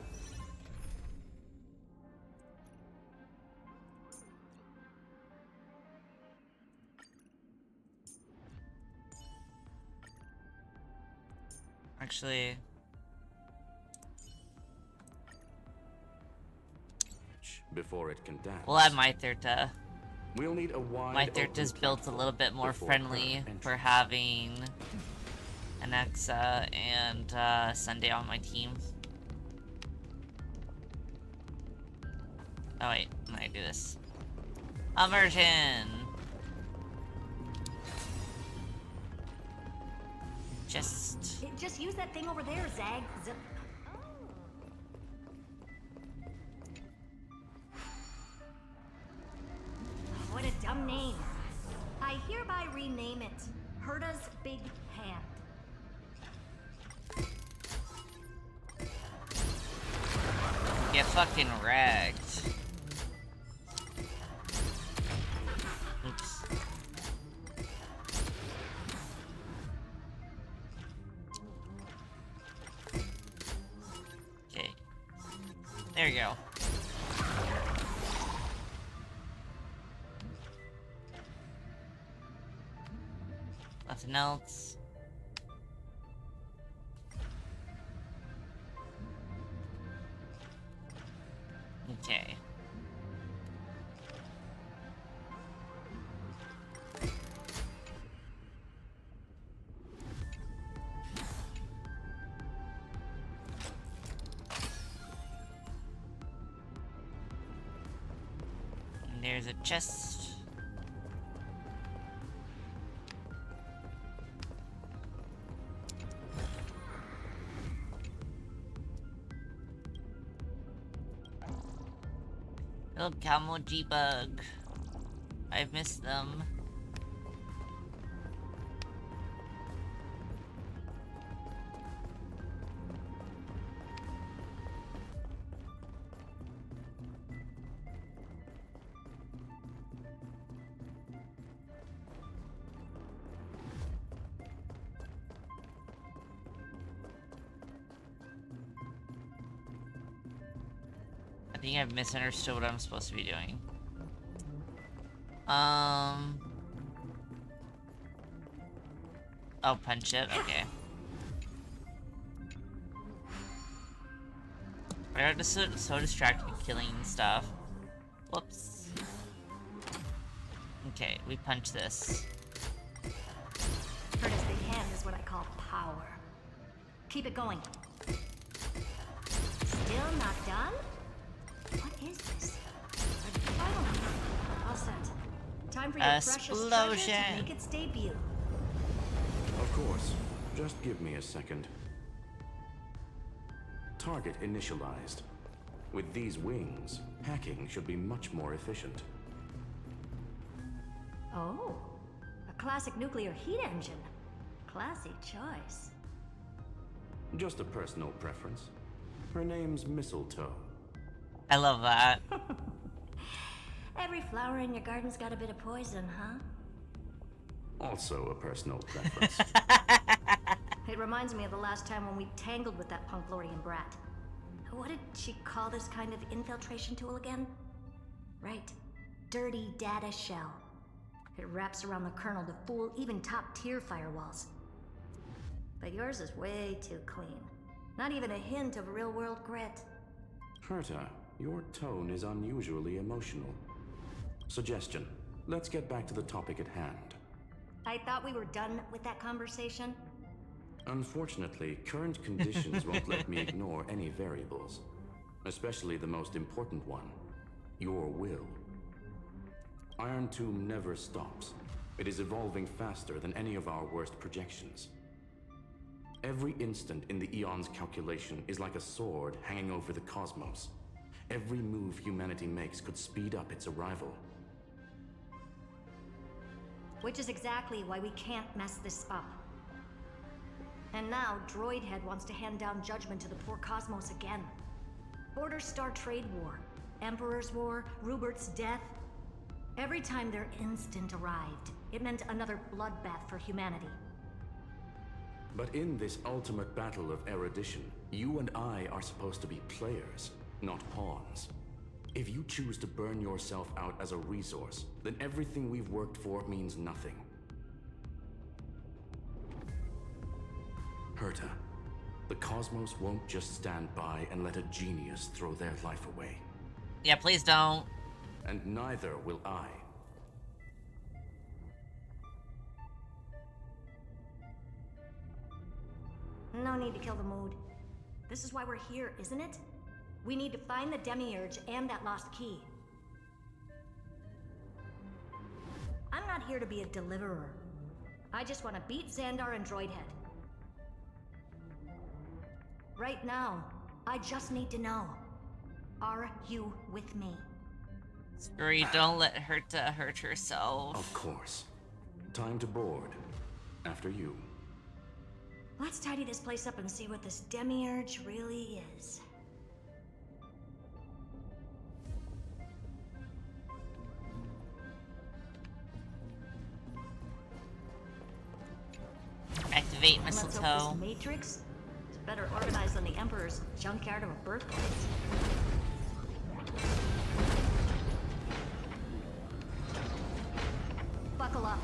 Actually,
before it can dance.
we'll add my Thirta.
We'll need a wide
My Thirta's
open
built a little bit more
before
friendly
her
for having an Exa and Sunday on my team. Oh wait, I'm gonna do this. Immersion!
Just use that thing over there, Zag. What a dumb name. I hereby rename it Herta's Big Hand.
Get fucking wrecked. Oops. Okay. There you go. Nothing else. Okay. And there's a chest. Little Camo G-Bug. I've missed them. I think I've misunderstood what I'm supposed to be doing. Oh, punch it? Okay. I got just so distracted killing stuff. Whoops. Okay, we punch this.
Hurt as they can is what I call power. Keep it going. Still not done? What is this? All set. Time for your precious treasure to make its debut.
Of course. Just give me a second. Target initialized. With these wings, hacking should be much more efficient.
Oh, a classic nuclear heat engine. Classy choice.
Just a personal preference. Her name's Mistletoe.
I love that.
Every flower in your garden's got a bit of poison, huh?
Also a personal preference.
It reminds me of the last time when we tangled with that Punklorian brat. What did she call this kind of infiltration tool again? Right. Dirty data shell. It wraps around the kernel to fool even top-tier firewalls. But yours is way too clean. Not even a hint of real-world grit.
Herta, your tone is unusually emotional. Suggestion. Let's get back to the topic at hand.
I thought we were done with that conversation.
Unfortunately, current conditions won't let me ignore any variables. Especially the most important one. Your will. Iron Tomb never stops. It is evolving faster than any of our worst projections. Every instant in the Eon's calculation is like a sword hanging over the cosmos. Every move humanity makes could speed up its arrival.
Which is exactly why we can't mess this up. And now, Droidhead wants to hand down judgment to the poor cosmos again. Border Star Trade War, Emperor's War, Rubert's death. Every time their instant arrived, it meant another bloodbath for humanity.
But in this ultimate battle of erudition, you and I are supposed to be players, not pawns. If you choose to burn yourself out as a resource, then everything we've worked for means nothing. Herta, the cosmos won't just stand by and let a genius throw their life away.
Yeah, please don't.
And neither will I.
No need to kill the mood. This is why we're here, isn't it? We need to find the Demiurge and that lost key. I'm not here to be a deliverer. I just want to beat Xandar and Droidhead. Right now, I just need to know. Are you with me?
Scurry, don't let Herta hurt herself.
Of course. Time to board. After you.
Let's tidy this place up and see what this Demiurge really is.
Activate
Let's hope
Mistletoe.
this Matrix is better organized than the Emperor's junkyard of a birthplace. Buckle up.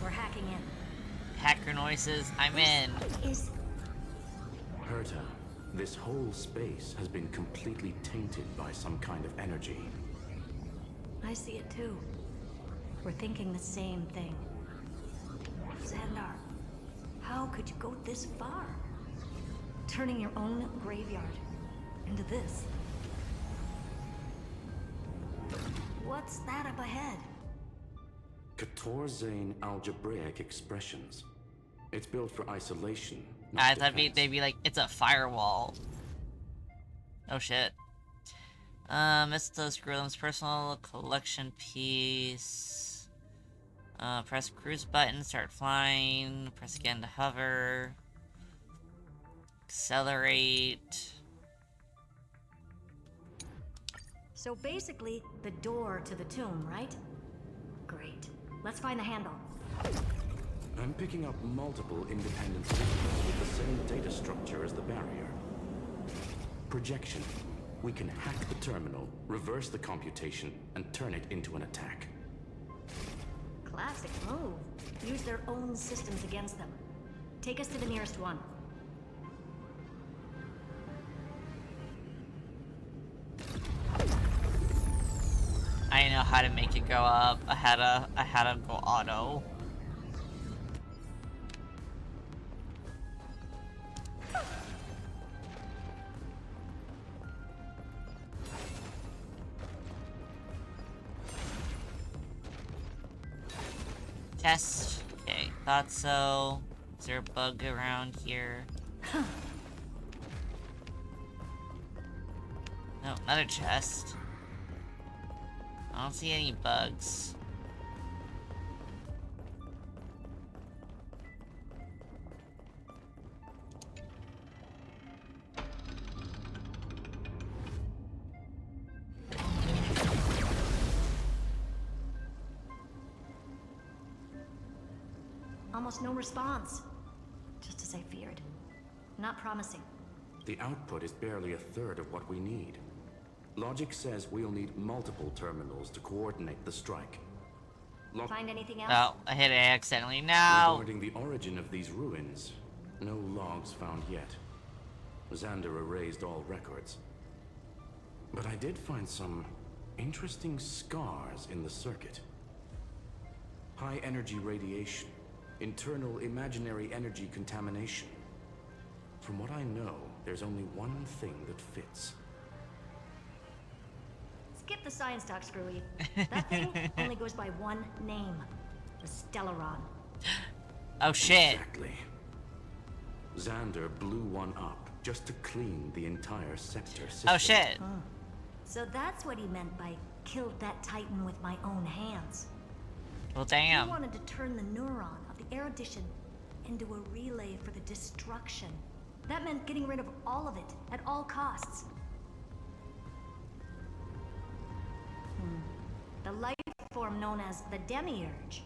We're hacking in.
hacker noises, I'm in.
Herta, this whole space has been completely tainted by some kind of energy.
I see it too. We're thinking the same thing. Xandar, how could you go this far? Turning your own graveyard into this. What's that up ahead?
Katorzane algebraic expressions. It's built for isolation.
I thought they'd be like, it's a firewall. Oh shit. Mr. Scrollum's personal collection piece. Press cruise button, start flying. Press again to hover. Accelerate.
So basically, the door to the tomb, right? Great. Let's find the handle.
I'm picking up multiple independent systems with the same data structure as the barrier. Projection. We can hack the terminal, reverse the computation, and turn it into an attack.
Classic move. Use their own systems against them. Take us to the nearest one.
I know how to make it go up. I had to go auto. Test. Okay, thought so. Is there a bug around here? No, another chest. I don't see any bugs.
Almost no response. Just as I feared. Not promising.
The output is barely a third of what we need. Logic says we'll need multiple terminals to coordinate the strike.
Find anything else?
Oh, I hit it accidentally. No!
Regarding the origin of these ruins, no logs found yet. Xander erased all records. But I did find some interesting scars in the circuit. High energy radiation, internal imaginary energy contamination. From what I know, there's only one thing that fits.
Skip the science talk, Screwy. That thing only goes by one name. The Stellaron.
Oh shit.
Exactly. Xander blew one up just to clean the entire sector system.
Oh shit.
So that's what he meant by killed that Titan with my own hands.
Well, damn.
He wanted to turn the neuron of the erudition into a relay for the destruction. That meant getting rid of all of it at all costs. The life form known as the Demiurge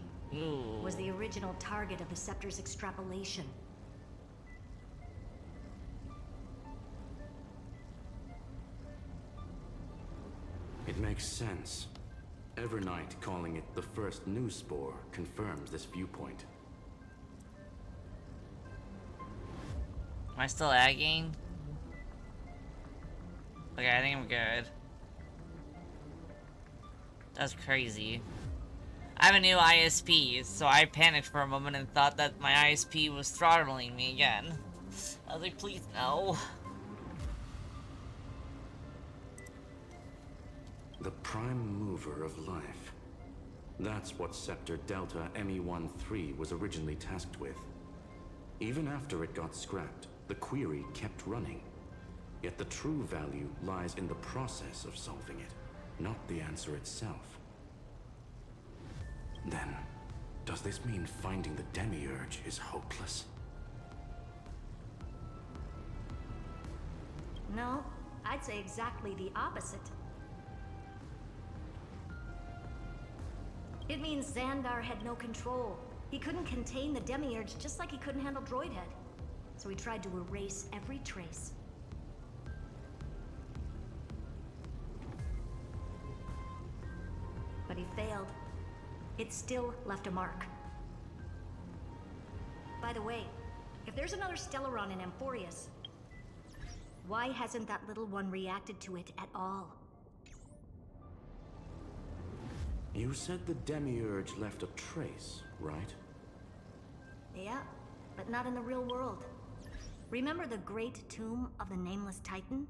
was the original target of the Scepter's extrapolation.
It makes sense. Evernight calling it the first new spore confirms this viewpoint.
Am I still lagging? Okay, I think I'm good. That's crazy. I have a new ISP, so I panicked for a moment and thought that my ISP was throttling me again. I was like, please no.
The prime mover of life. That's what Scepter Delta ME-13 was originally tasked with. Even after it got scrapped, the query kept running. Yet the true value lies in the process of solving it, not the answer itself. Then, does this mean finding the Demiurge is hopeless?
No, I'd say exactly the opposite. It means Xandar had no control. He couldn't contain the Demiurge just like he couldn't handle Droidhead. So he tried to erase every trace. But he failed. It still left a mark. By the way, if there's another Stellaron in Amphorius, why hasn't that little one reacted to it at all?
You said the Demiurge left a trace, right?
Yeah, but not in the real world. Remember the great tomb of the Nameless Titan?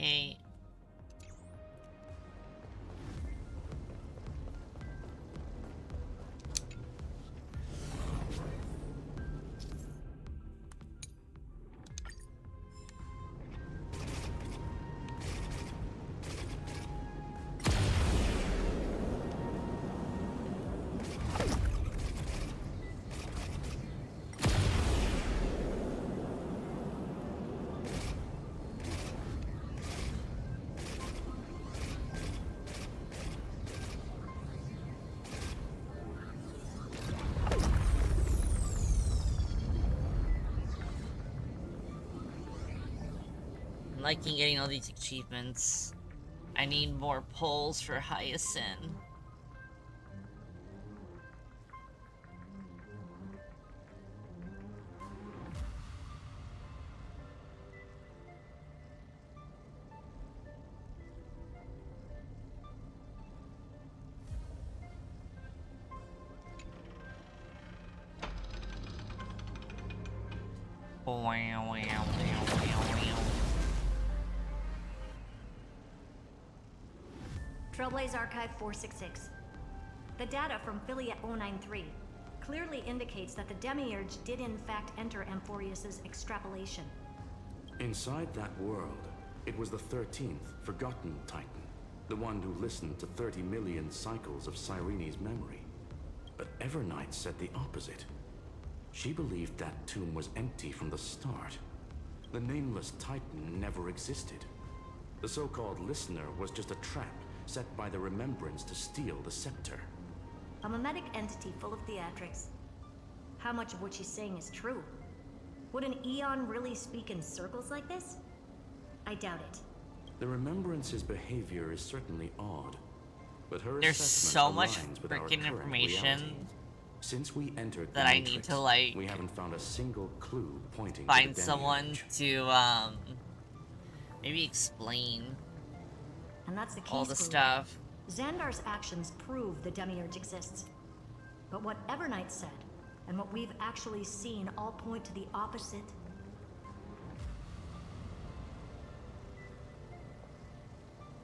Okay. I'm liking getting all these achievements. I need more polls for Hyacinth.
Trailblaze Archive 466. The data from Philia 093 clearly indicates that the Demiurge did in fact enter Amphorius's extrapolation.
Inside that world, it was the 13th, forgotten Titan. The one who listened to 30 million cycles of Cyrene's memory. But Evernight said the opposite. She believed that tomb was empty from the start. The Nameless Titan never existed. The so-called listener was just a trap set by the Remembrance to steal the scepter.
A mimetic entity full of theatrics. How much of what she's saying is true? Would an Eon really speak in circles like this? I doubt it.
The Remembrance's behavior is certainly odd, but her
There's
assessment
so much
aligns with our
freaking
current
information
reality. Since we entered the
that I
Matrix,
need to, like,
we haven't found a single clue pointing
find
to the
someone
Demiurge.
to maybe explain
And that's the key
all the
screw.
stuff.
Xandar's actions prove the Demiurge exists. But what Evernight said, and what we've actually seen all point to the opposite.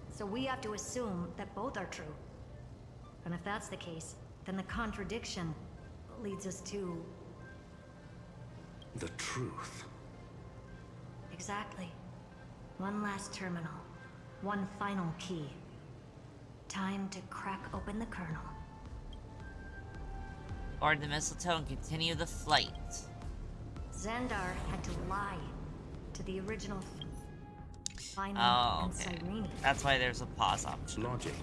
So we have to assume that both are true. And if that's the case, then the contradiction leads us to...
The truth.
Exactly. One last terminal. One final key. Time to crack open the kernel.
Board the mistletoe and continue the flight.
Xandar had to lie to the original Final
Oh,
and
okay.
Cyrene.
That's why there's a pause option.
Logic.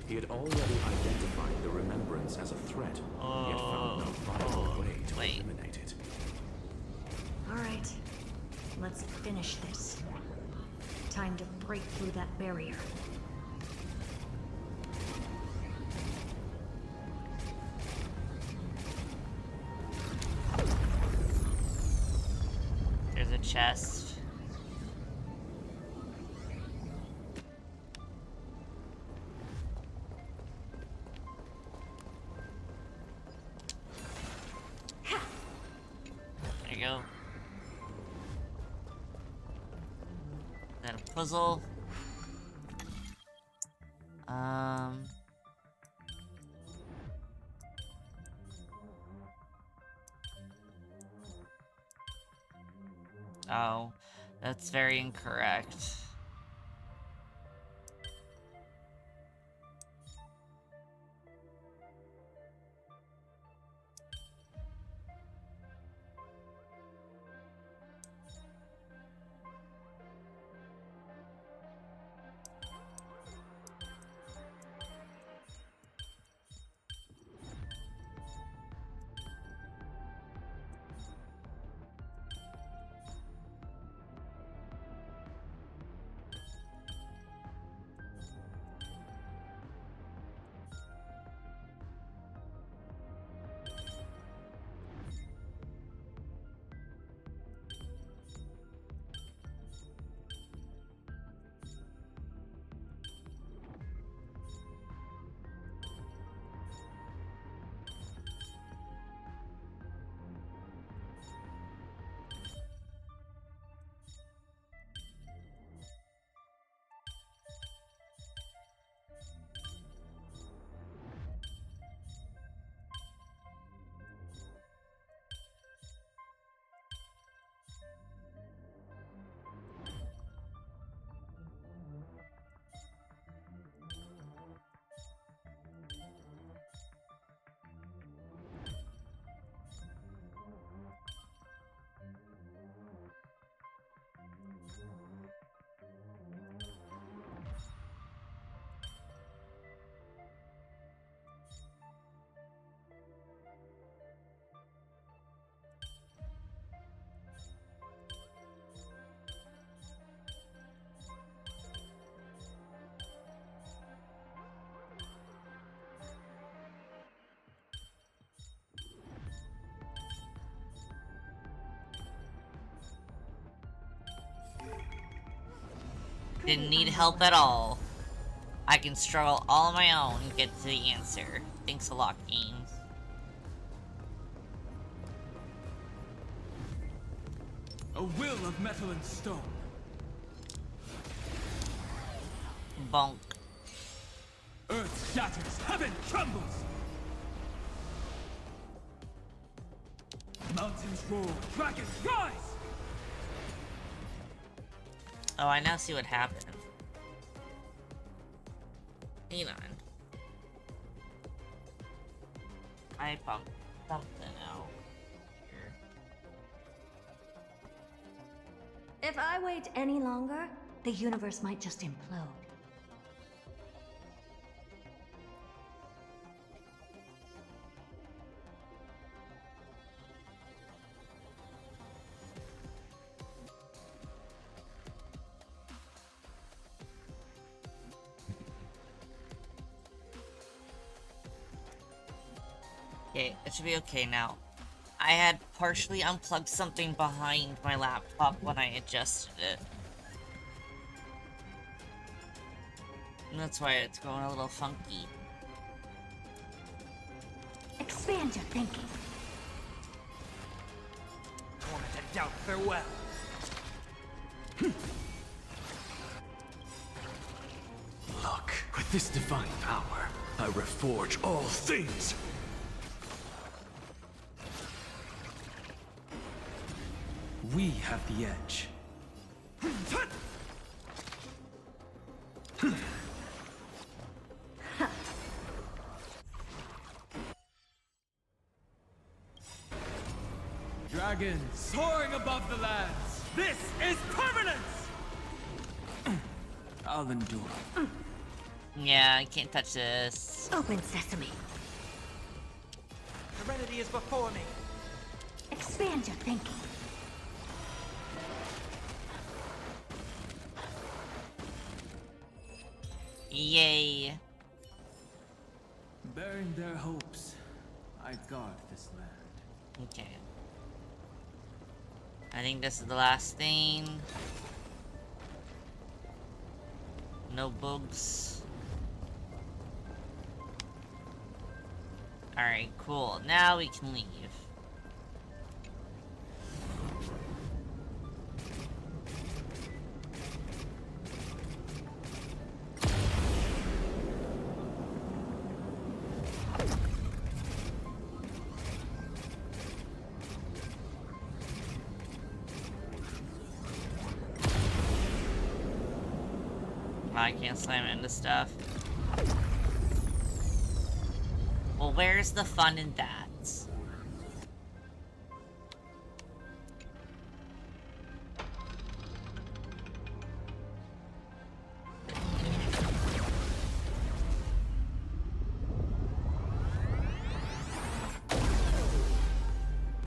He had already identified the Remembrance as a threat, yet found no viable way to eliminate it.
Alright. Let's finish this. Time to break through that barrier.
There's a chest. There you go. Is that a puzzle? Oh, that's very incorrect. Didn't need help at all. I can struggle all on my own and get to the answer. Thanks a lot, games.
A will of metal and stone.
Bonk.
Earth shatters, heaven trembles. Mountains roar, dragons rise.
Oh, I now see what happened. Hang on. I bumped something out here.
If I wait any longer, the universe might just implode.
Okay, it should be okay now. I had partially unplugged something behind my laptop when I adjusted it. And that's why it's going a little funky.
Expand your thinking.
Torment and doubt, farewell. Look, with this divine power, I reforge all things. We have the edge. Dragons soaring above the lands. This is permanence! I'll endure.
Yeah, I can't touch this.
Open sesame.
Serenity is before me.
Expand your thinking.
Yay.
Bearing their hopes, I guard this land.
Okay. I think this is the last thing. No bugs. Alright, cool. Now we can leave. I can't slam it into stuff. Well, where's the fun in that?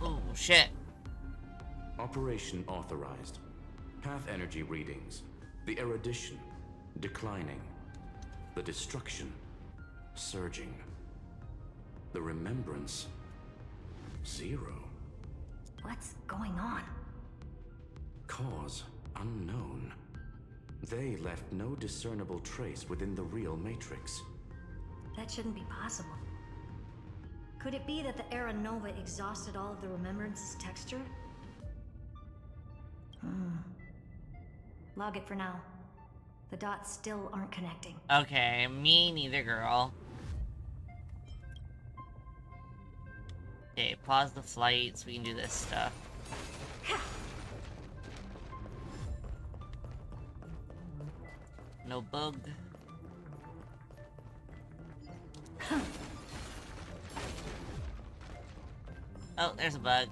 Oh, shit.
Operation authorized. Path energy readings. The erudition declining. The destruction surging. The remembrance 0.
What's going on?
Cause unknown. They left no discernible trace within the real Matrix.
That shouldn't be possible. Could it be that the Era Nova exhausted all of the Remembrance's texture? Log it for now. The dots still aren't connecting.
Okay, me neither, girl. Okay, pause the flight so we can do this stuff. No bug. Oh, there's a bug.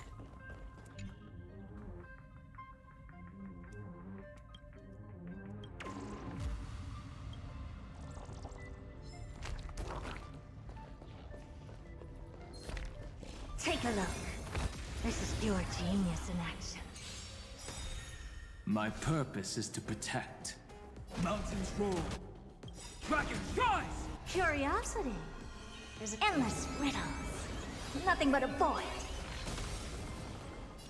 Take a look. This is pure genius in action.
My purpose is to protect.
Mountains roar. Dragon rise!
Curiosity. There's endless riddles. Nothing but a void.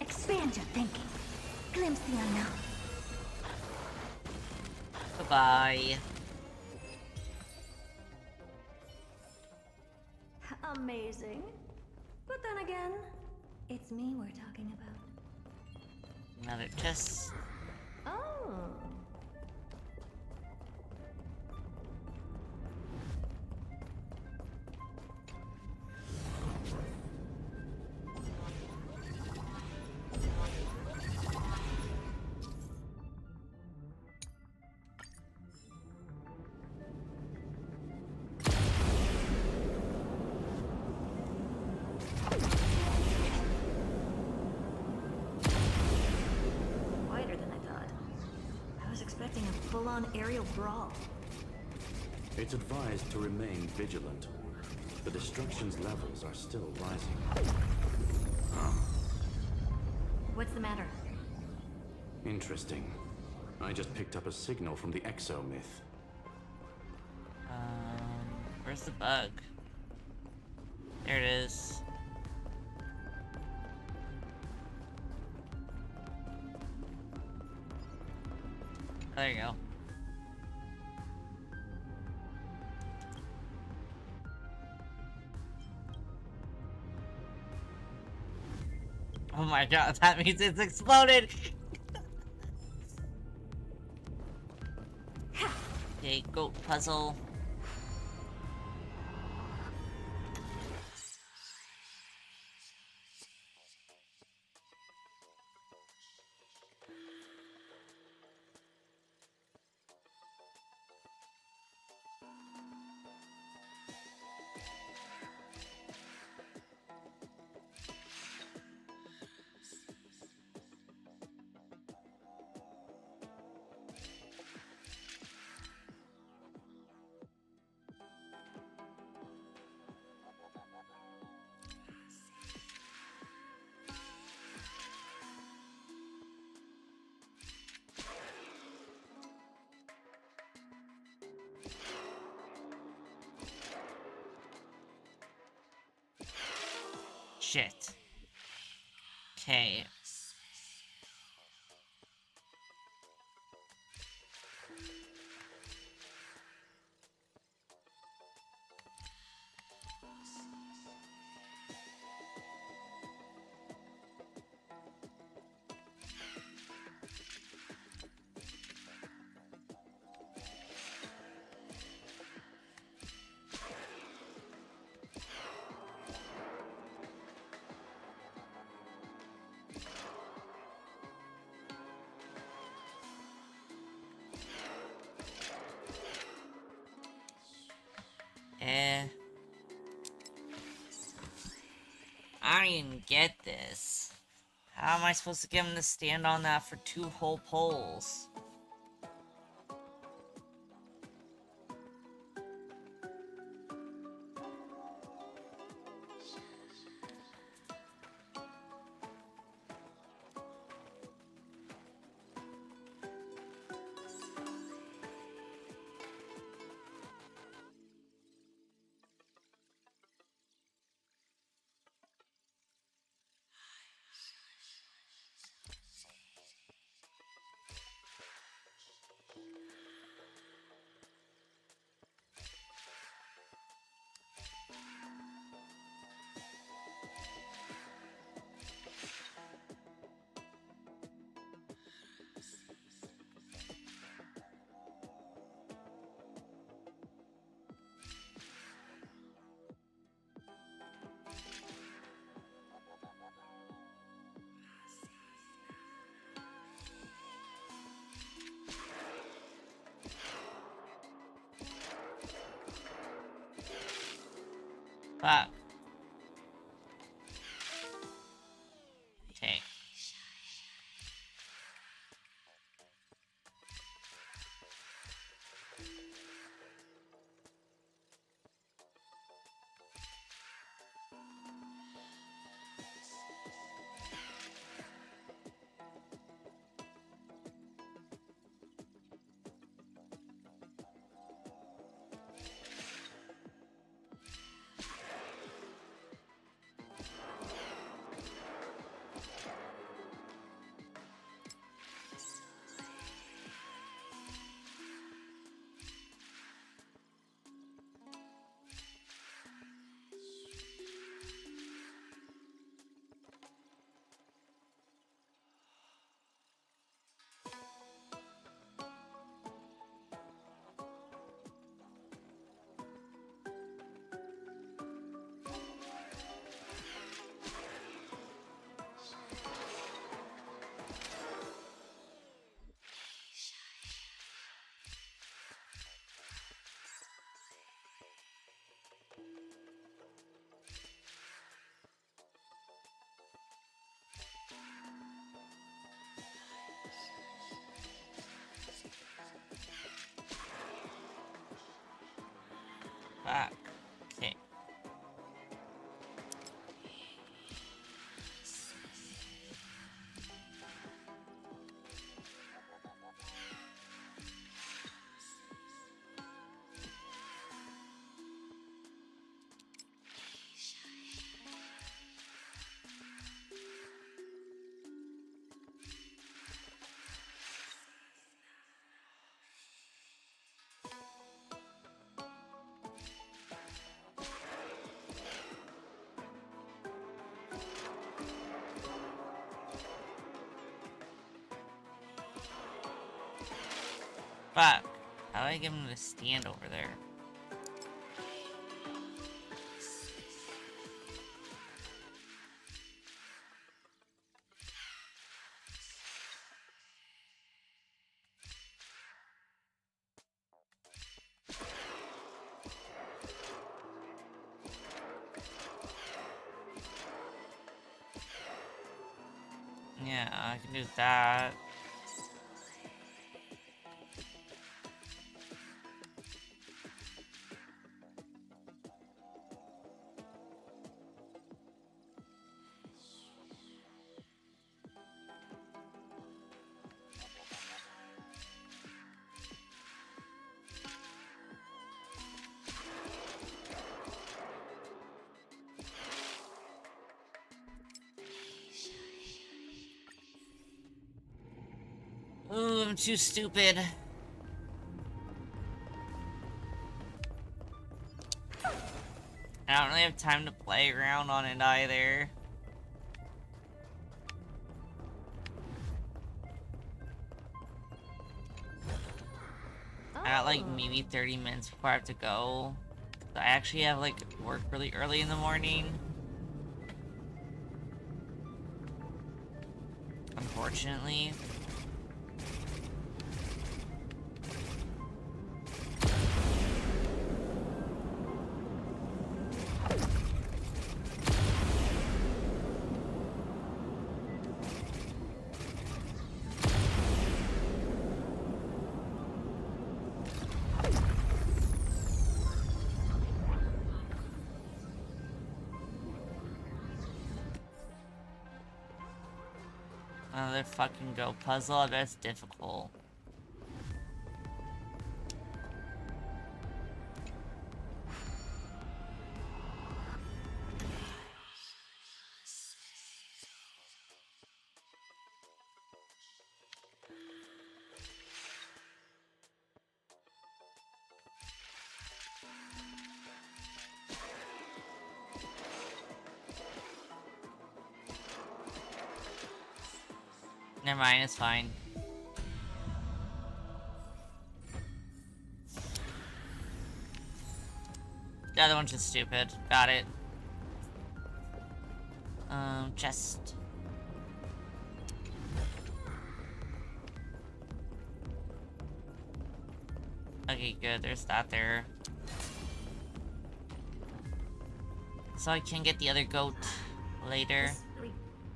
Expand your thinking. Glimpse the unknown.
Goodbye.
Amazing. But then again, it's me we're talking about.
Another test.
Oh. Wider than I thought. I was expecting a full-on aerial brawl.
It's advised to remain vigilant. The destruction's levels are still rising.
What's the matter?
Interesting. I just picked up a signal from the exo-myth.
Where's the bug? There it is. Oh, there you go. Oh my god, that means it's exploded! Okay, goat puzzle. Shit. Okay. Eh. I don't even get this. How am I supposed to get him to stand on that for 2 whole poles? Fuck. Okay. Fuck. Okay. Fuck. How do I get him to stand over there? Yeah, I can do that. Ooh, I'm too stupid. I don't really have time to play around on it either. I got like maybe 30 minutes before I have to go. I actually have like work really early in the morning. Unfortunately. Another fucking go puzzle. That's difficult. Never mind, it's fine. The other one's just stupid. Got it. Chest. Okay, good. There's that there. So I can get the other goat later.
This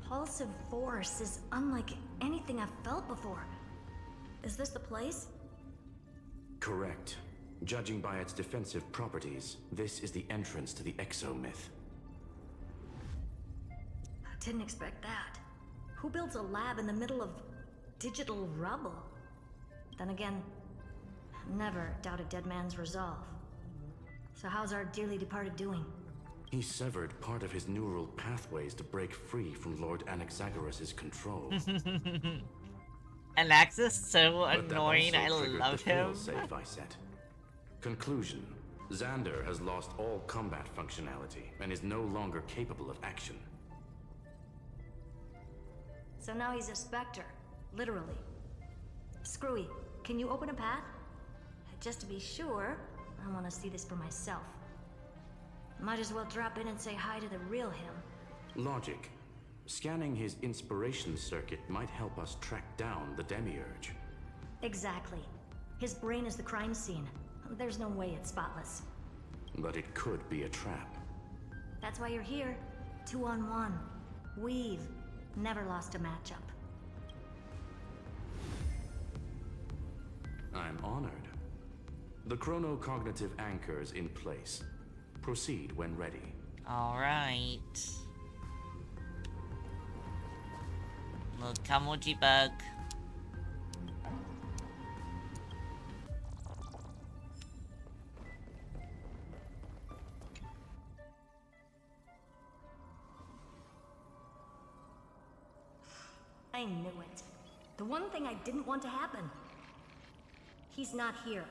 repulsive force is unlike anything I've felt before. Is this the place?
Correct. Judging by its defensive properties, this is the entrance to the exomyth.
I didn't expect that. Who builds a lab in the middle of digital rubble? Then again, never doubt a dead man's resolve. So how's our dearly departed doing?
He severed part of his neural pathways to break free from Lord Anaxagoras' control.
Anaxis, so
But that
annoying. I
also triggered
love
the
him.
fail-safe I set. Conclusion. Xander has lost all combat functionality and is no longer capable of action.
So now he's a specter, literally. Screwy, can you open a path? Just to be sure, I want to see this for myself. Might as well drop in and say hi to the real him.
Logic. Scanning his inspiration circuit might help us track down the Demiurge.
Exactly. His brain is the crime scene. There's no way it's spotless.
But it could be a trap.
That's why you're here. 2-on-1. We've never lost a matchup.
I'm honored. The chronocognitive anchor's in place. Proceed when ready.
Alright. Little Kamoji bug.
I knew it. The one thing I didn't want to happen. He's not here.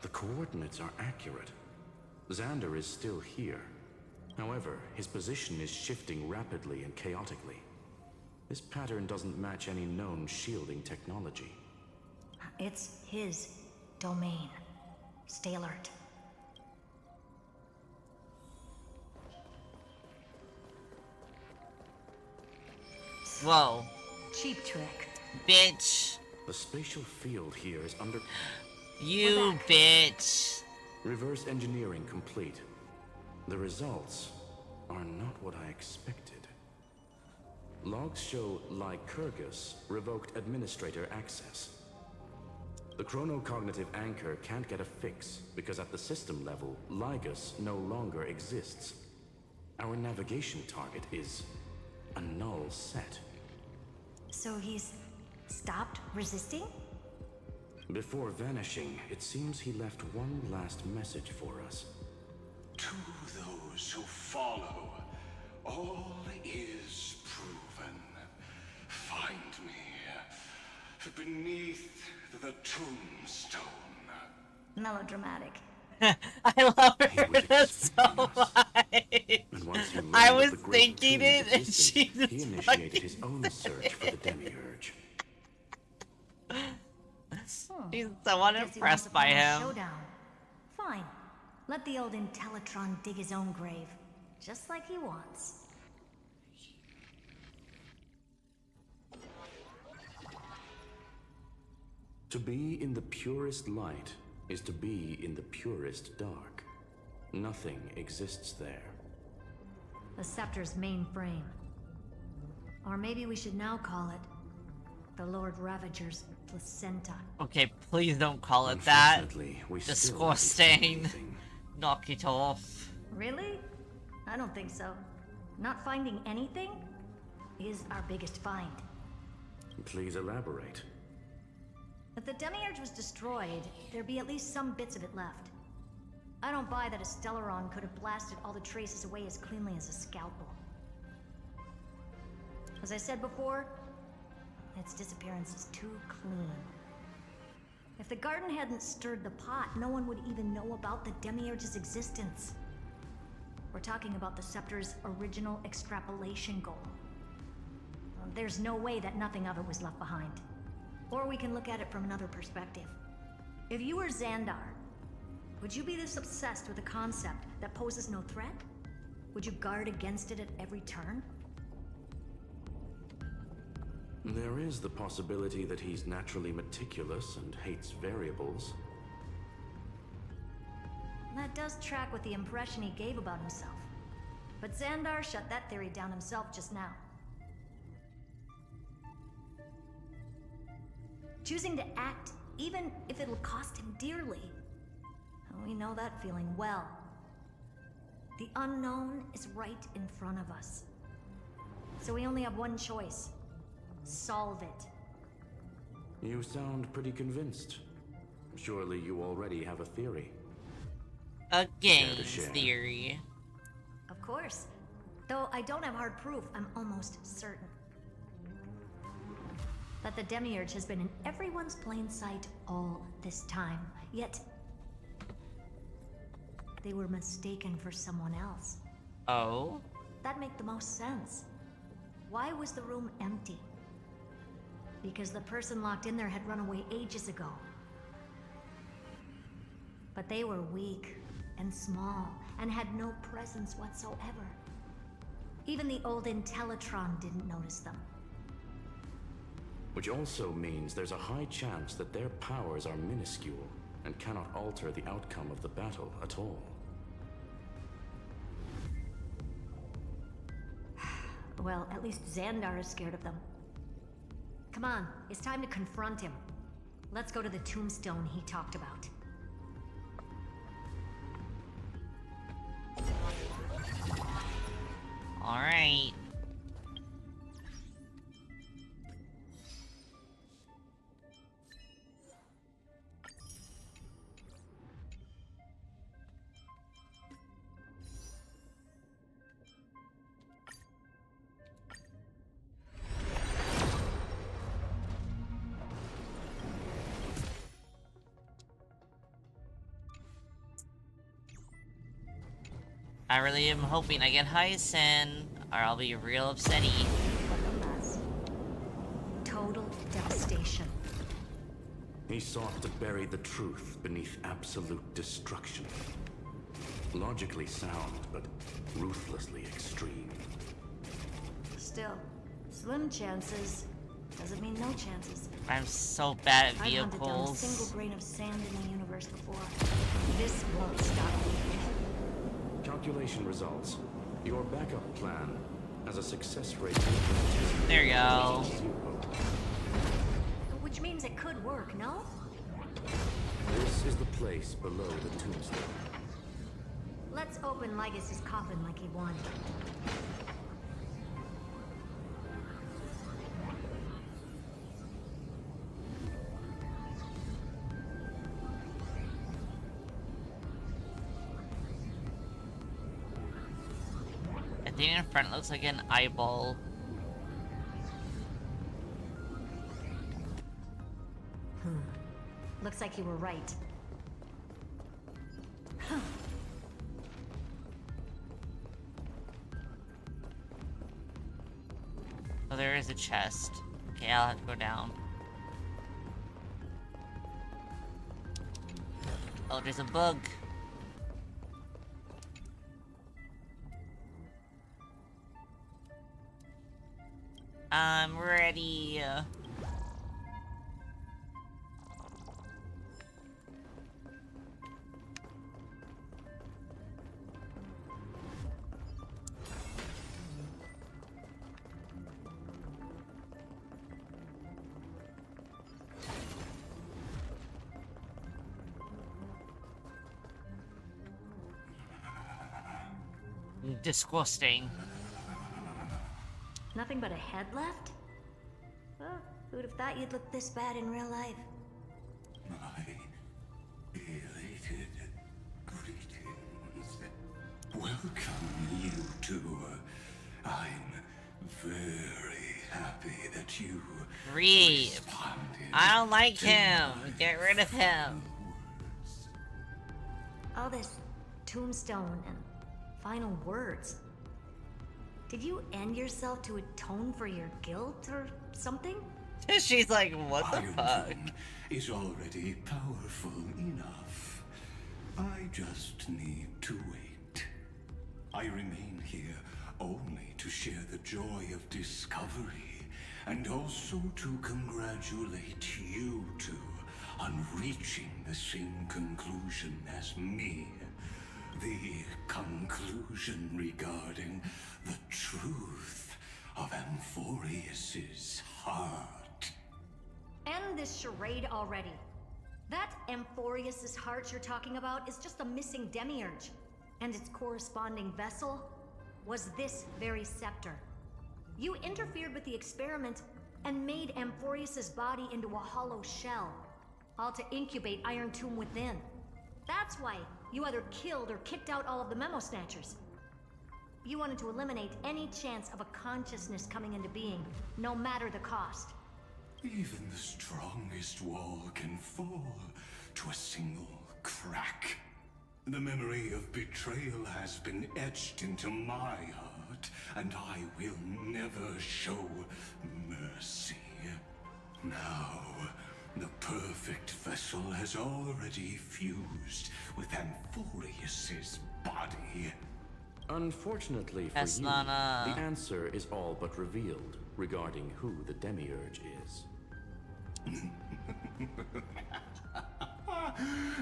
The coordinates are accurate. Xander is still here. However, his position is shifting rapidly and chaotically. This pattern doesn't match any known shielding technology.
It's his domain. Stay alert.
Whoa.
Cheap trick.
Bitch.
The spatial field here is under...
You bitch.
Reverse engineering complete. The results are not what I expected. Logs show Lycurgus revoked administrator access. The chronocognitive anchor can't get a fix because at the system level, Lygus no longer exists. Our navigation target is a null set.
So he's stopped resisting?
Before vanishing, it seems he left one last message for us.
To those who follow, all is proven. Find me beneath the tombstone.
Melodramatic.
I love her so much. I was thinking it, and she just
he initiated his own search for the Demiurge.
She's so unimpressed by him.
Showdown. Fine. Let the old Intellitron dig his own grave. Just like he wants.
To be in the purest light is to be in the purest dark. Nothing exists there.
The Scepter's main frame. Or maybe we should now call it the Lord Ravager's placenta.
Okay, please don't call it that.
We
Disgusting. Knock it off.
Really? I don't think so. Not finding anything? is our biggest find.
Please elaborate.
If the Demiurge was destroyed, there'd be at least some bits of it left. I don't buy that a Stellaron could have blasted all the traces away as cleanly as a scalpel. As I said before, its disappearance is too clean. If the garden hadn't stirred the pot, no one would even know about the Demiurge's existence. We're talking about the Scepter's original extrapolation goal. There's no way that nothing of it was left behind. Or we can look at it from another perspective. If you were Xandar, would you be this obsessed with a concept that poses no threat? Would you guard against it at every turn?
There is the possibility that he's naturally meticulous and hates variables.
That does track with the impression he gave about himself. But Xandar shut that theory down himself just now. Choosing to act, even if it'll cost him dearly. We know that feeling well. The unknown is right in front of us. So we only have one choice. Solve it.
You sound pretty convinced. Surely you already have a theory.
A game
share.
theory.
Of course. Though I don't have hard proof, I'm almost certain that the Demiurge has been in everyone's plain sight all this time. Yet, they were mistaken for someone else.
Oh?
That'd make the most sense. Why was the room empty? Because the person locked in there had run away ages ago. But they were weak and small and had no presence whatsoever. Even the old Intellitron didn't notice them.
Which also means there's a high chance that their powers are minuscule and cannot alter the outcome of the battle at all.
Well, at least Xandar is scared of them. Come on, it's time to confront him. Let's go to the tombstone he talked about.
Alright. I really am hoping I get Hyacin, or I'll be real upsetty.
Total devastation.
He sought to bury the truth beneath absolute destruction. Logically sound, but ruthlessly extreme.
Still, slim chances doesn't mean no chances.
I'm so bad at
I've hunted down a
vehicles.
single grain of sand in the universe before. This won't stop me.
Calculation results. Your backup plan has a success rate.
There you go.
Which means it could work, no?
This is the place below the tombstone.
Let's open Lygus' coffin like he wanted.
The thing in front looks like an eyeball.
Looks like you were right.
Oh, there is a chest. Okay, I'll have to go down. Oh, there's a bug. I'm ready. Disgusting.
Nothing but a head left? Well, who'd have thought you'd look this bad in real life?
My elated greetings. Welcome, you two. I'm very happy that you
Reeve.
responded.
I don't like him. Get rid of him.
All this tombstone and final words. Did you end yourself to atone for your guilt or something?
She's like, what the
Iron
fuck?
Tomb is already powerful enough. I just need to wait. I remain here only to share the joy of discovery, and also to congratulate you two on reaching the same conclusion as me. The conclusion regarding the truth of Amphorius's heart.
End this charade already. That Amphorius's heart you're talking about is just a missing demiurge. And its corresponding vessel was this very scepter. You interfered with the experiment and made Amphorius's body into a hollow shell, all to incubate Iron Tomb within. That's why you either killed or kicked out all of the Memo Snatchers. You wanted to eliminate any chance of a consciousness coming into being, no matter the cost.
Even the strongest wall can fall to a single crack. The memory of betrayal has been etched into my heart, and I will never show mercy. Now, the perfect vessel has already fused with Amphorius's body.
Unfortunately for
That's
you,
not,
the answer is all but revealed regarding who the Demiurge is.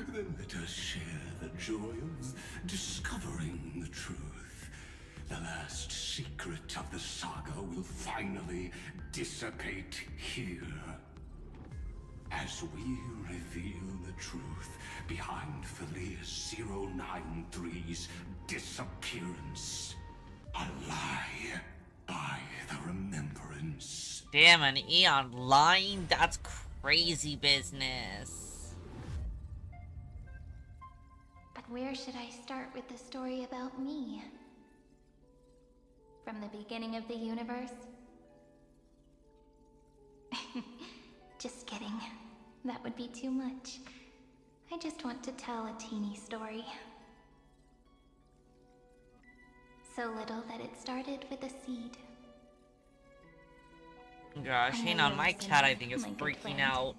Then let us share the joy of discovering the truth. The last secret of the saga will finally dissipate here. As we reveal the truth behind Filius 093's disappearance. A lie by the remembrance.
Damn, an Eon lying? That's crazy business.
But where should I start with the story about me? From the beginning of the universe? Just kidding. That would be too much. I just want to tell a teeny story. So little that it started with a seed.
Gosh, hang on, my cat I think is
my good
freaking
friend.
out.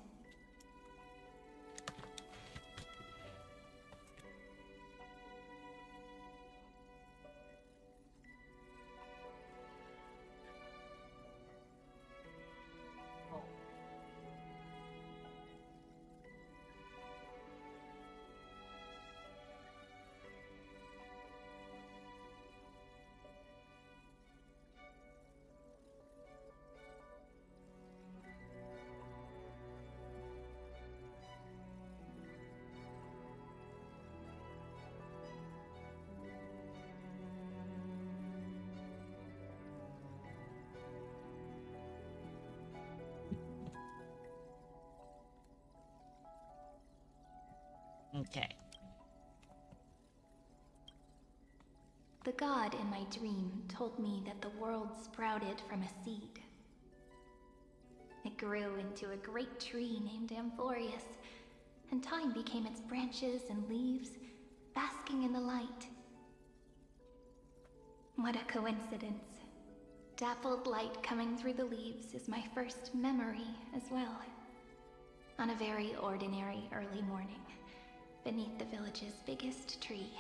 Okay.
The god in my dream told me that the world sprouted from a seed. It grew into a great tree named Amphorius, and time became its branches and leaves, basking in the light. What a coincidence. Dappled light coming through the leaves is my first memory as well. On a very ordinary early morning, beneath the village's biggest tree.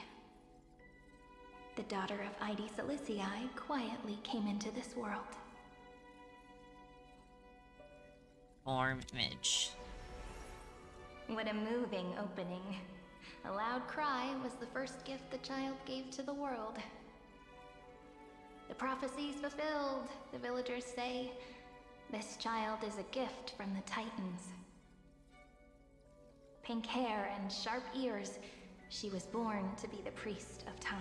The daughter of Ide Silicii quietly came into this world.
Form image.
What a moving opening. A loud cry was the first gift the child gave to the world. The prophecy's fulfilled, the villagers say. This child is a gift from the Titans. Pink hair and sharp ears, she was born to be the priest of time.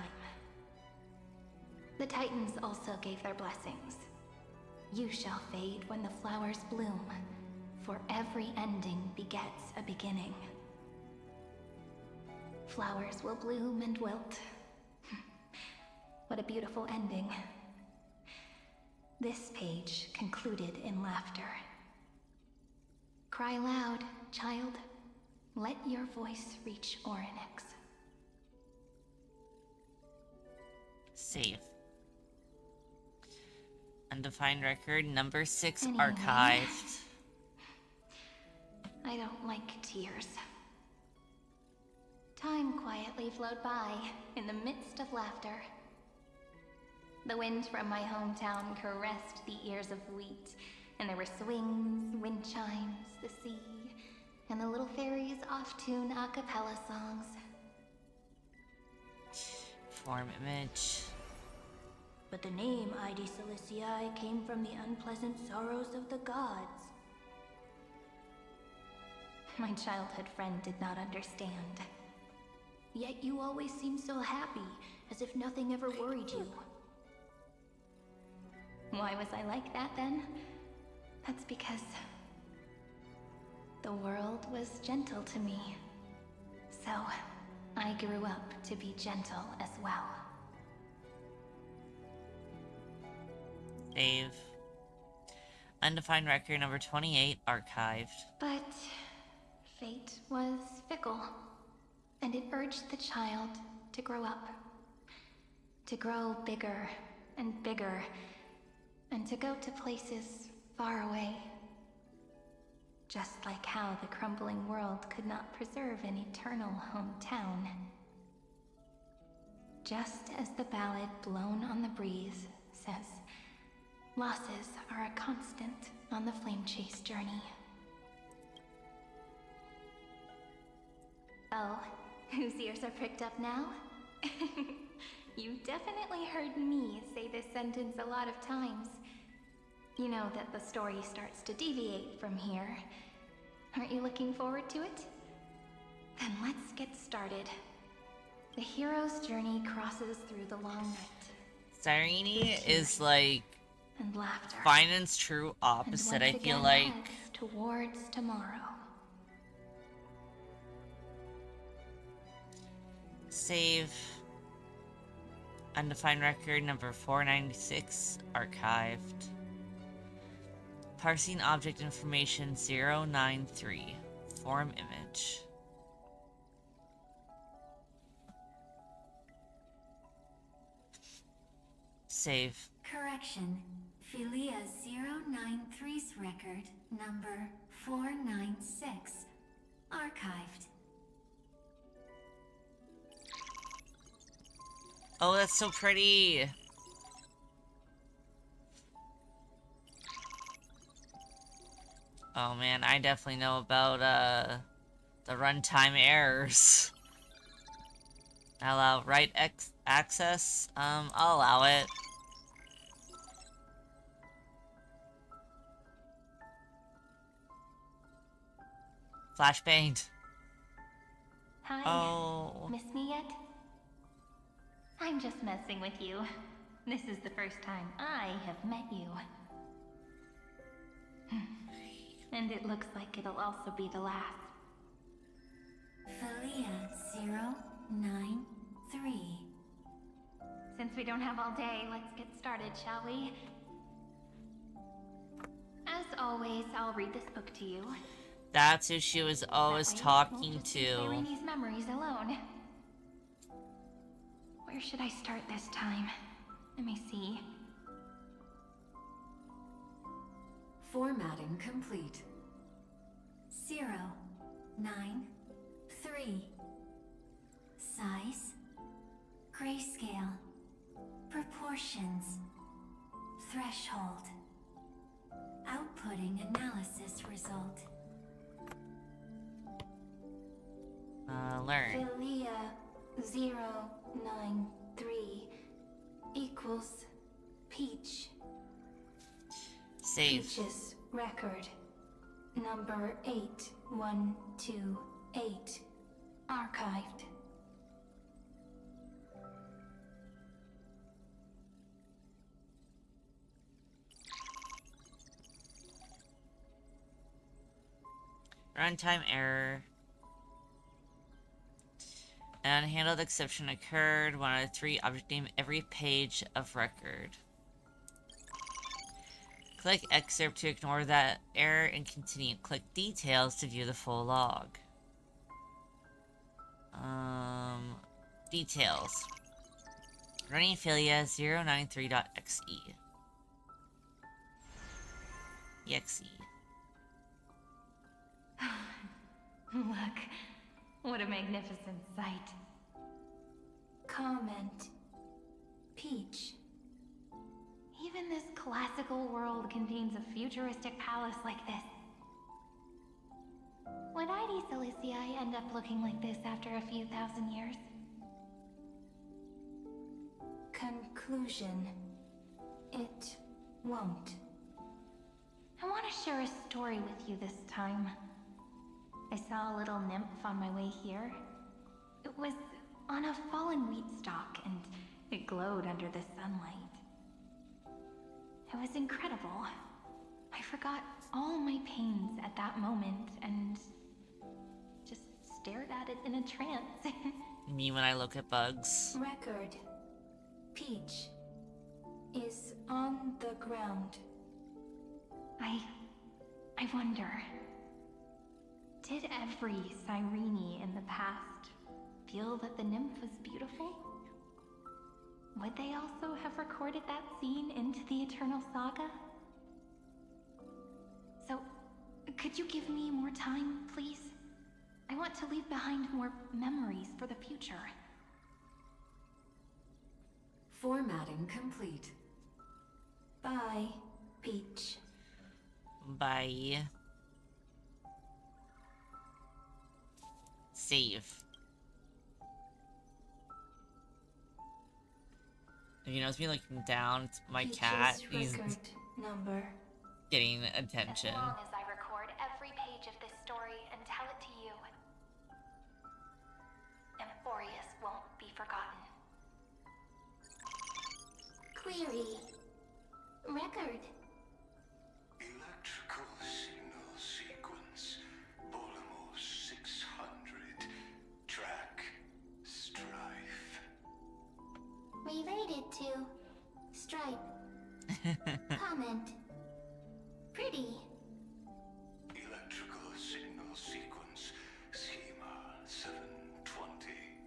The Titans also gave their blessings.
You shall fade when the flowers bloom, for every ending begets a beginning. Flowers will bloom and wilt. What a beautiful ending. This page concluded in laughter. Cry loud, child. Let your voice reach Orynyx.
Save. Undefined record number 6
Anyway,
archived.
I don't like tears. Time quietly flowed by in the midst of laughter. The wind from my hometown caressed the ears of wheat, and there were swings, wind chimes, the sea, and the little fairies off-tune a cappella songs.
Form image.
But the name Ide Siliciae came from the unpleasant sorrows of the gods.
My childhood friend did not understand.
Yet you always seemed so happy, as if nothing ever worried you.
Why was I like that then? That's because the world was gentle to me. So I grew up to be gentle as well.
Save. Undefined record number 28 archived.
But fate was fickle, and it urged the child to grow up. To grow bigger and bigger, and to go to places far away. Just like how the crumbling world could not preserve an eternal hometown. Just as the ballad blown on the breeze says, losses are a constant on the flame chase journey. Oh, whose ears are pricked up now? You've definitely heard me say this sentence a lot of times. You know that the story starts to deviate from here. Aren't you looking forward to it? Then let's get started. The hero's journey crosses through the long night.
Cyrene is like
and laughter.
Finance true opposite, I feel like.
Towards tomorrow.
Save. Undefined record number 496 archived. Parsing object information 093. Form image. Save.
Correction. Philia 093's record number 496. Archived.
Oh, that's so pretty. Oh man, I definitely know about the runtime errors. Allow write access. I'll allow it. Flashbanged.
Hi.
Oh.
Miss me yet? I'm just messing with you. This is the first time I have met you. And it looks like it'll also be the last.
Philia 093.
Since we don't have all day, let's get started, shall we? As always, I'll read this book to you.
That's who she was always talking to.
Cyrene's memories alone. Where should I start this time? Let me see.
Formatting complete. 0, 9, 3. Size. Grayscale. Proportions. Threshold. Outputting analysis result.
Learn.
Philia 093 equals Peach.
Save.
Peach's record number 8128 archived.
Runtime error. An unhandled exception occurred. 1 out of 3. Object name every page of record. Click excerpt to ignore that error and continue. Click details to view the full log. Details. Running Philia 093.exe. exe.
Look, what a magnificent sight.
Comment. Peach.
Even this classical world contains a futuristic palace like this. Would ID Silicii end up looking like this after a few thousand years?
Conclusion. It won't.
I want to share a story with you this time. I saw a little nymph on my way here. It was on a fallen wheat stalk, and it glowed under the sunlight. It was incredible. I forgot all my pains at that moment and just stared at it in a trance.
Me when I look at bugs.
Record. Peach is on the ground.
I wonder, did every Cyrene in the past feel that the nymph was beautiful? Would they also have recorded that scene into the Eternal Saga? So, could you give me more time, please? I want to leave behind more memories for the future.
Formatting complete. Bye, Peach.
Bye. Save. If you notice me looking down, it's my cat. He's
number.
getting attention.
As long as I record every page of this story and tell it to you, Amphorius won't be forgotten.
Query. Record.
Electrical signal sequence. Bolamos 600. Track. Strife.
Related to Stripe. Comment. Pretty.
Electrical signal sequence. Schema 720.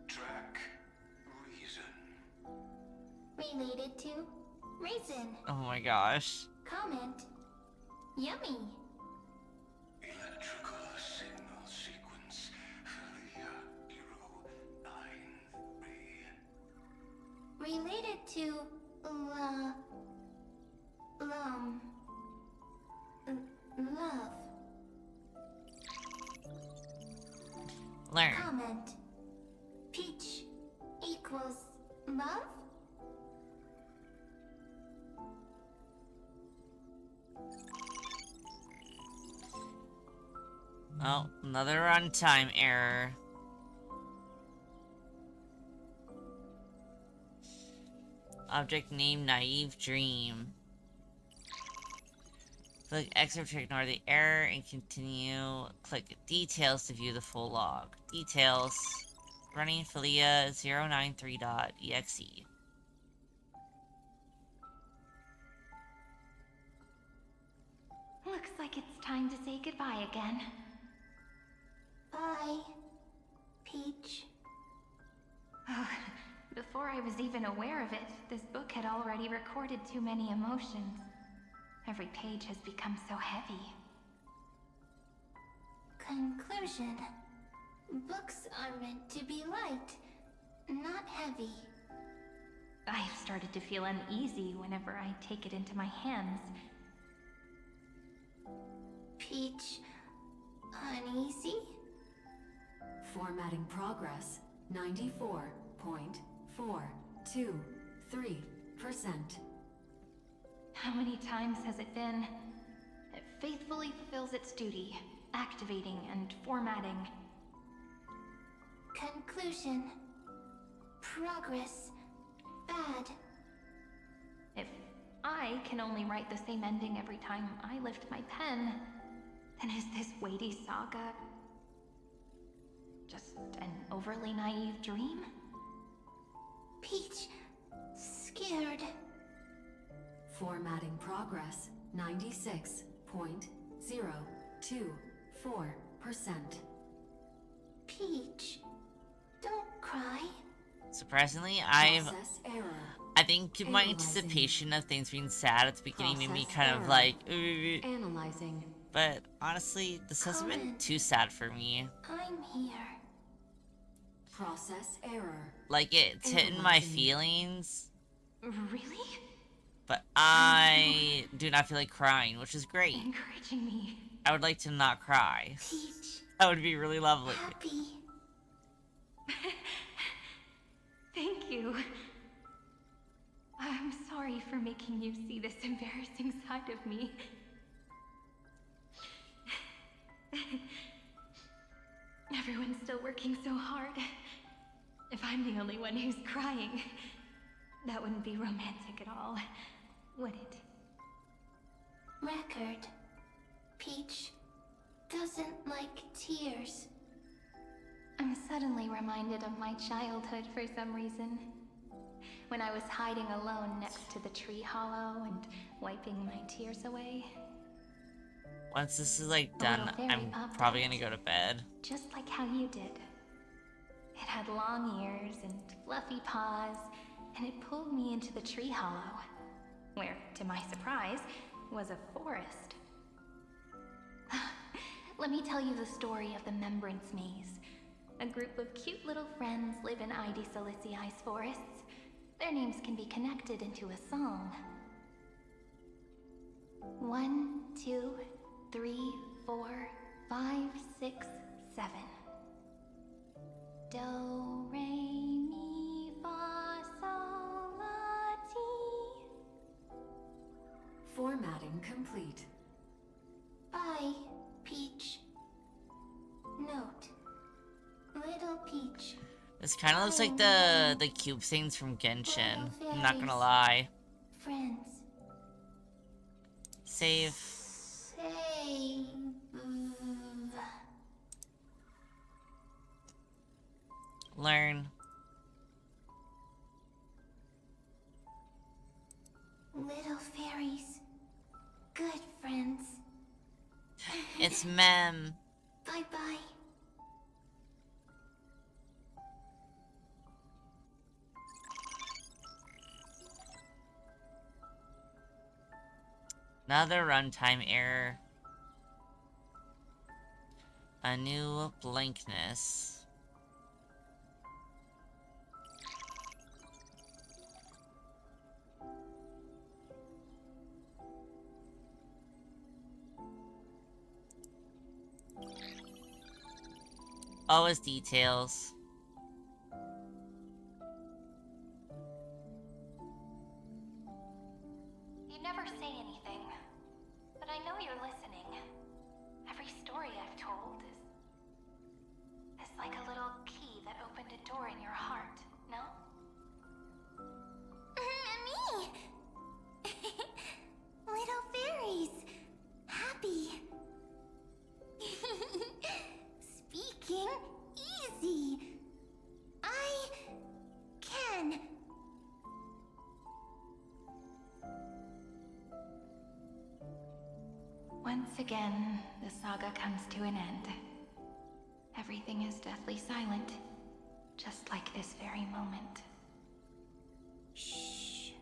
Track. Reason.
Related to Reason.
Oh my gosh.
Comment. Yummy.
Electrical signal sequence. Philia 093.
Related to love.
Learn.
Comment. Peach equals love?
Oh, another runtime error. Object name Naive Dream. Click excerpt to ignore the error and continue. Click details to view the full log. Details. Running Philia 093.exe.
Looks like it's time to say goodbye again.
Bye, Peach.
Before I was even aware of it, this book had already recorded too many emotions. Every page has become so heavy.
Conclusion. Books are meant to be light, not heavy.
I've started to feel uneasy whenever I take it into my hands.
Peach, uneasy?
Formatting progress 94.423%.
How many times has it been? It faithfully fulfills its duty, activating and formatting.
Conclusion. Progress. Bad.
If I can only write the same ending every time I lift my pen, Then is this weighty saga just an overly naive dream?
Peach, scared.
Formatting progress 96.024%.
Peach, don't cry.
Surprisingly,
Process error.
I think my anticipation of things being sad at the beginning made me kind of like,
Analyzing.
But honestly, this hasn't been too sad for me.
I'm here.
Process error.
Like, it's hitting my feelings,
Really?
but I do not feel like crying, which is great.
Encouraging me.
I would like to not cry.
Peach.
That would be really lovely.
Happy.
Thank you. I'm sorry for making you see this embarrassing side of me. Everyone's still working so hard. If I'm the only one who's crying, that wouldn't be romantic at all, would it?
Record. Peach doesn't like tears.
I'm suddenly reminded of my childhood for some reason. When I was hiding alone next to the tree hollow and wiping my tears away.
Once this is like done, I'm probably gonna go to bed.
Just like how you did. It had long ears and fluffy paws, and it pulled me into the tree hollow, where, to my surprise, was a forest. Let me tell you the story of the Membrance Maze. A group of cute little friends live in Ide Silicii's forests. Their names can be connected into a song. 1, 2, 3, 4, 5, 6, 7. Do, re, mi, fa, sol, la, ti.
Formatting complete.
Bye, Peach. Note. Little Peach.
This kind of looks like the cube things from Genshin. I'm not gonna lie.
Friends.
Save.
Save.
Learn.
Little fairies. Good friends.
It's Mem.
Bye-bye.
Another runtime error. A new blankness. Always details.
You never say anything, but I know you're listening. Every story I've told is like a little key that opened a door in your heart, no?
Me! Little fairies. Happy. Speaking easy. I can.
Once again, the saga comes to an end. Everything is deathly silent, just like this very moment.
Shh.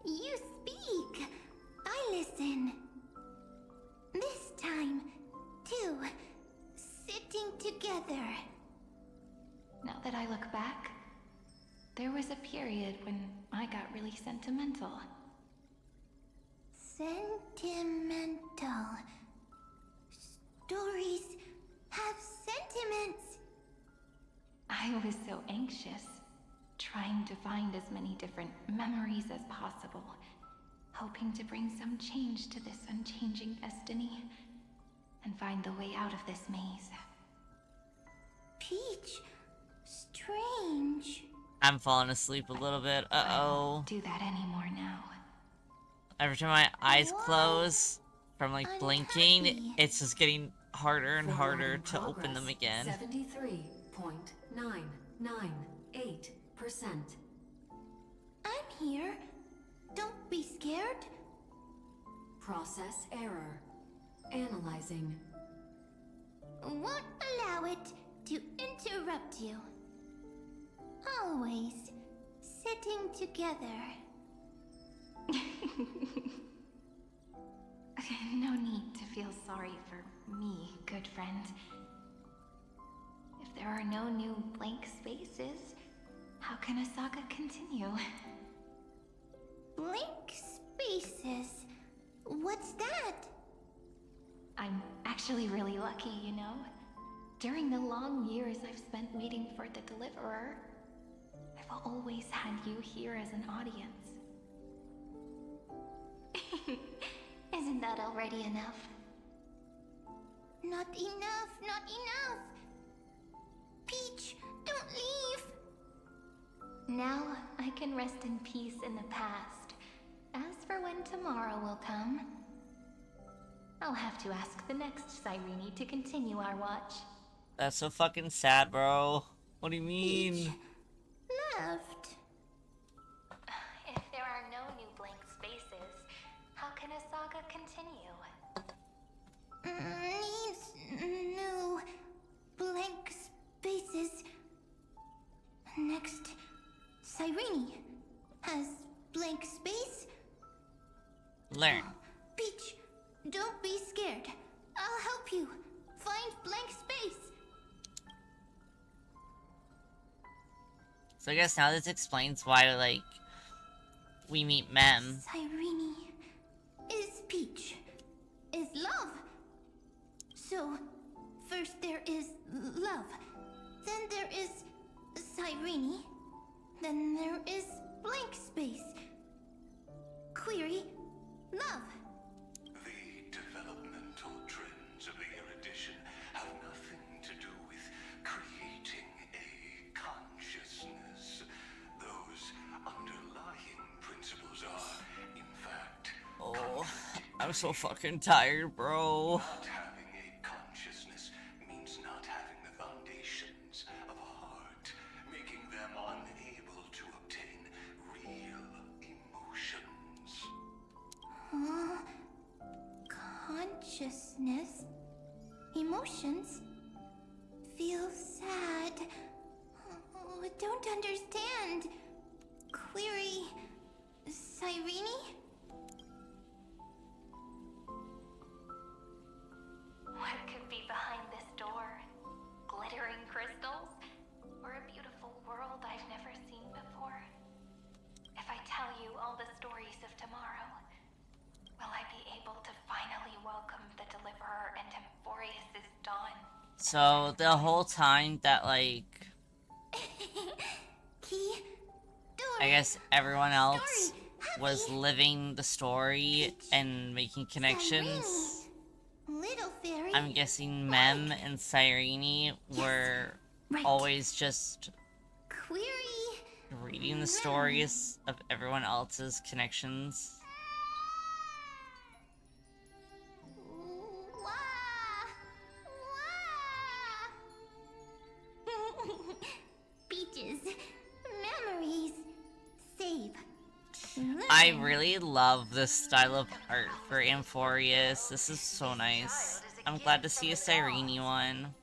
You speak. I listen. This time, too. Sitting together.
Now that I look back, there was a period when I got really sentimental.
Sentimental. Stories have sentiments.
I was so anxious, trying to find as many different memories as possible, hoping to bring some change to this unchanging destiny, and find the way out of this maze.
Peach, strange.
I'm falling asleep a little bit. Uh-oh.
Do that anymore now.
Every time my eyes close, from like blinking, it's just getting harder and harder to open them again.
73.998%.
I'm here. Don't be scared.
Process error. Analyzing.
Won't allow it to interrupt you. Always sitting together.
No need to feel sorry for me, good friend. If there are no new blank spaces, how can a saga continue?
Blank spaces? What's that?
I'm actually really lucky, you know? During the long years I've spent waiting for the Deliverer, I've always had you here as an audience.
Isn't that already enough? Not enough, not enough! Peach, don't leave!
Now I can rest in peace in the past. As for when tomorrow will come, I'll have to ask the next Cyrene to continue our watch.
That's so fucking sad, bro. What do you mean?
Peach left.
If there are no new blank spaces, how can a saga continue?
Needs new blank spaces. Next, Cyrene has blank space.
Learn.
Peach, don't be scared. I'll help you find blank space.
So I guess now this explains why, like, we meet Mem.
Cyrene is Peach, is love. So, first there is love, then there is Cyrene, then there is blank space. Query, love.
The developmental trends of the erudition have nothing to do with creating a consciousness. Those underlying principles are, in fact,
Oh, I'm so fucking tired, bro.
not having a consciousness means not having the foundations of a heart, making them unable to obtain real emotions.
Huh? Consciousness? Emotions? Feel sad? Oh, I don't understand. Query... Cyrene?
What could be behind this door? Glittering crystals? Or a beautiful world I've never seen before? If I tell you all the stories of tomorrow, will I be able to finally welcome the Deliverer and Amphorius' dawn?
So the whole time that, like,
Key?
I guess everyone else was living the story and making connections,
Little fairy?
I'm guessing Mem and Cyrene were always just
Query...
reading the stories of everyone else's connections.
Peaches. Memories. Save.
I really love this style of art for Amphorius. This is so nice. I'm glad to see a Cyrene one.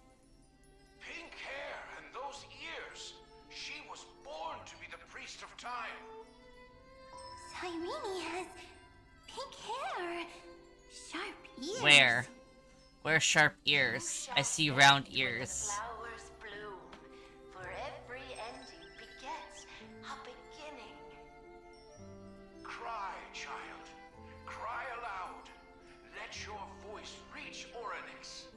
Pink hair and those ears. She was born to be the priest of time.
Cyrene has pink hair. Sharp ears.
Where? Where's sharp ears? I see round ears.
Flowers bloom, for every ending begets a beginning.
Cry, child. Cry aloud. Let your voice reach Oryx.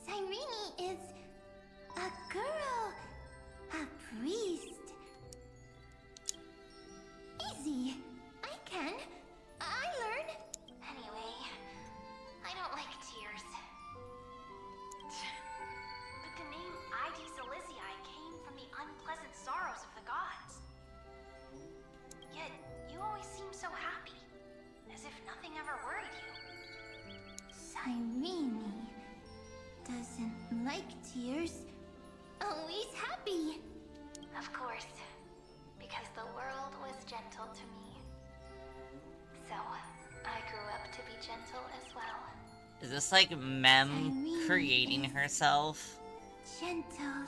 Cyrene is a girl. A priest. Easy. I can. I learn.
Anyway, I don't like tears.
But the name Aedes Elysiae came from the unpleasant sorrows of the gods. Yet, you always seem so happy, as if nothing ever worried you.
gentle to me. So, I grew up to be gentle as well.
Is this like Mem creating herself?
Gentle.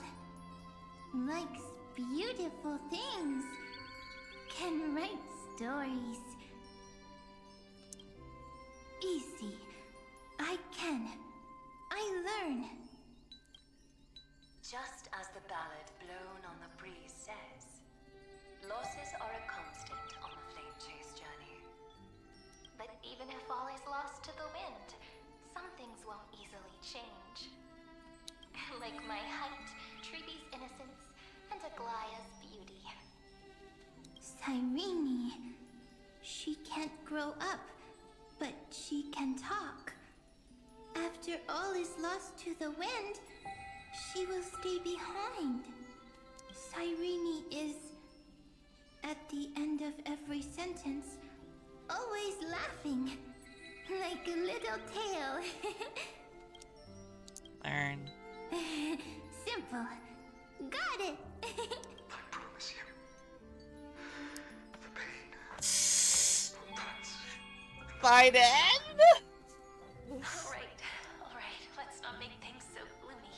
Likes beautiful things. Can write stories. Easy. I can. I learn.
Just as the ballad blown on the breeze says, losses are a constant on the flame chase journey.
But even if all is lost to the wind, some things won't easily change. Like my height, Triby's innocence, and Aglaya's beauty.
Cyrene. She can't grow up, but she can talk. After all is lost to the wind, she will stay behind. Cyrene is, at the end of every sentence, always laughing, like a little tail.
Learn.
Simple. Got it.
I promise you. The pain will pass.
By the end?
Alright, let's not make things so gloomy.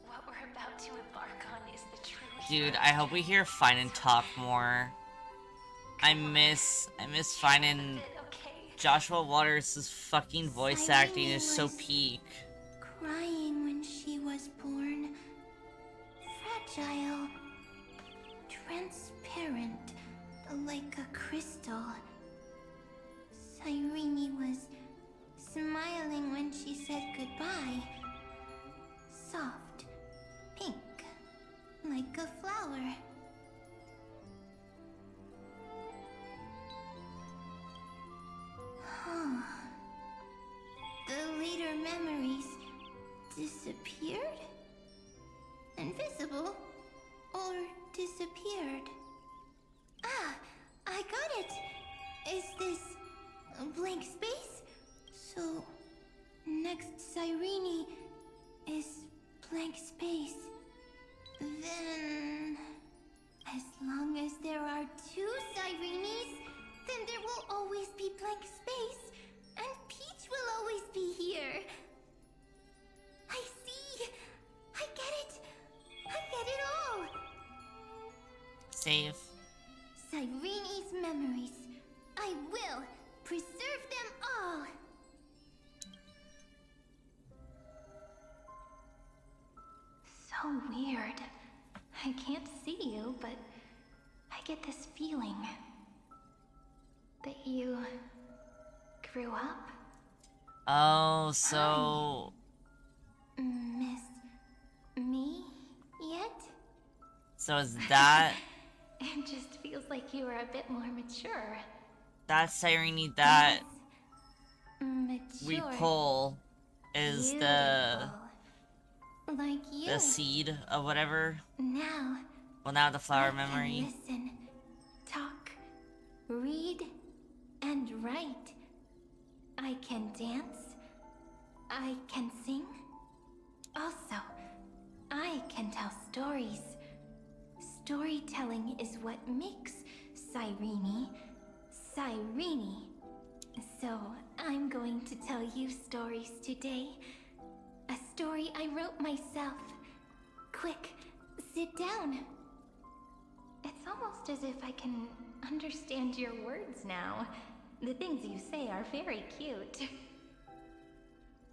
What we're about to embark on is the true
Dude, I hope we hear Finan talk more. I miss Finan. Joshua Waters' fucking voice acting is so peak.
Crying when she was born. Fragile. Transparent, like a crystal. Cyrene was smiling when she said goodbye. Soft, pink, like a flower. Huh. The later memories disappeared? Invisible? Or disappeared? Ah, I got it! Is this a blank space? So, next Cyrene is blank space. Then, as long as there are two Cyrenes, then there will always be blank space, and Peach will always be here. I see! I get it! I get it all!
Save.
Cyrene's memories. I will preserve them all!
So weird. I can't see you, but I get this feeling that you grew up.
Oh, so
Miss me yet?
so is that
It just feels like you were a bit more mature.
that Cyrene that
Mature.
we pull is the
Like you.
the seed of whatever?
Now.
Well, now the flower
I can
memory.
listen, talk, read, and write. I can dance. I can sing. Also, I can tell stories. Storytelling is what makes Cyrene, Cyrene. So, I'm going to tell you stories today. A story I wrote myself. Quick, sit down. It's almost as if I can understand your words now. The things you say are very cute.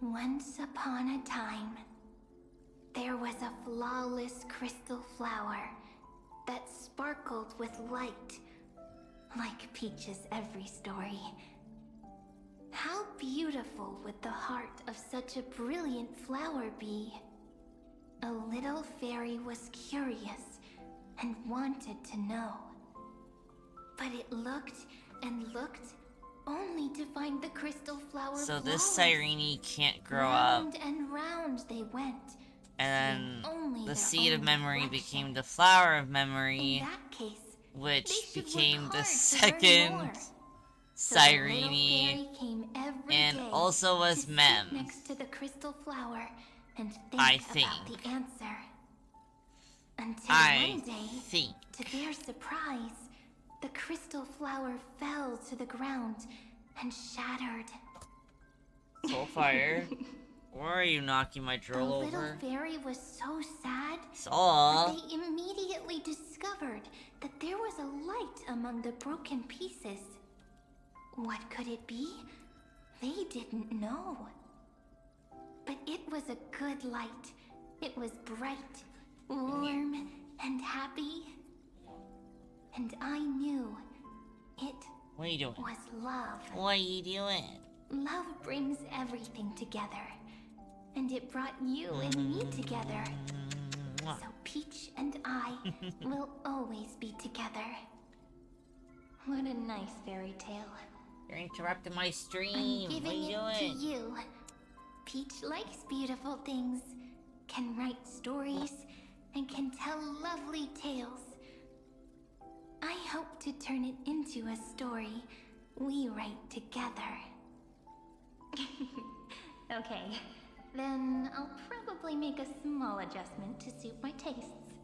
Once upon a time, there was a flawless crystal flower that sparkled with light, like Peach's every story. How beautiful would the heart of such a brilliant flower be? A little fairy was curious and wanted to know. But it looked and looked only to find the crystal flower
So this
flawless.
Cyrene can't grow up,
Round and round they went.
and
only
the
their
seed of
own
memory
reflection.
became the flower of memory,
In that case, they
which
should work
became the
hard to learn
second
more. So the little
Cyrene,
fairy came every
and
day
also was
to sit
Mem.
next to the crystal flower and think
I
about
think.
the answer. Until
I
one day,
think.
to their surprise,
the crystal flower fell to the ground and shattered.
Soulfire. Why are you knocking my
The
drill over?
little fairy was so sad
Saw.
that they immediately discovered that there was a light among the broken pieces. What could it be? They didn't know. But it was a good light. It was bright, warm, and happy. And I knew it
What are you doing?
was love.
What are you doing?
Love brings everything together. And it brought you and me together. So Peach and I will always be together. What a nice fairy tale.
You're interrupting my stream.
I'm
What are
giving
you
it
doing?
to you. Peach likes beautiful things, can write stories, and can tell lovely tales. I hope to turn it into a story we write together. Okay, then I'll probably make a small adjustment to suit my tastes.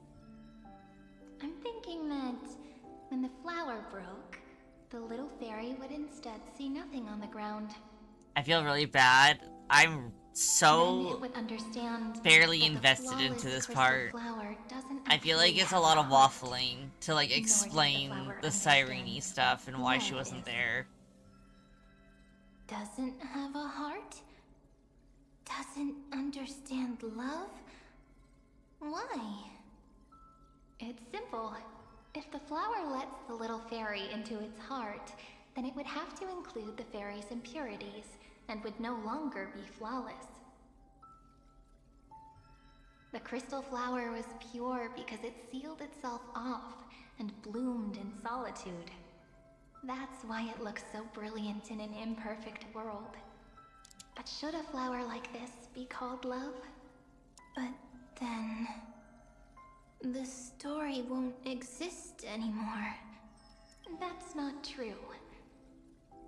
I'm thinking that when the flower broke, the little fairy would instead see nothing on the ground.
I feel really bad. I'm
Then it
so
would understand
barely
that the
invested into
flawless
this
crystal
part.
flower doesn't
I feel like
actually
it's a
have
lot of
heart.
waffling to like
Nor does the
explain
flower
the
understand
Sirene stuff and why she
love
wasn't
is.
there.
Doesn't have a heart? Doesn't understand love? Why? It's simple. If the flower lets the little fairy into its heart, then it would have to include the fairy's impurities and would no longer be flawless. The crystal flower was pure because it sealed itself off and bloomed in solitude. That's why it looks so brilliant in an imperfect world. But should a flower like this be called love? But then... the story won't exist anymore. That's not true.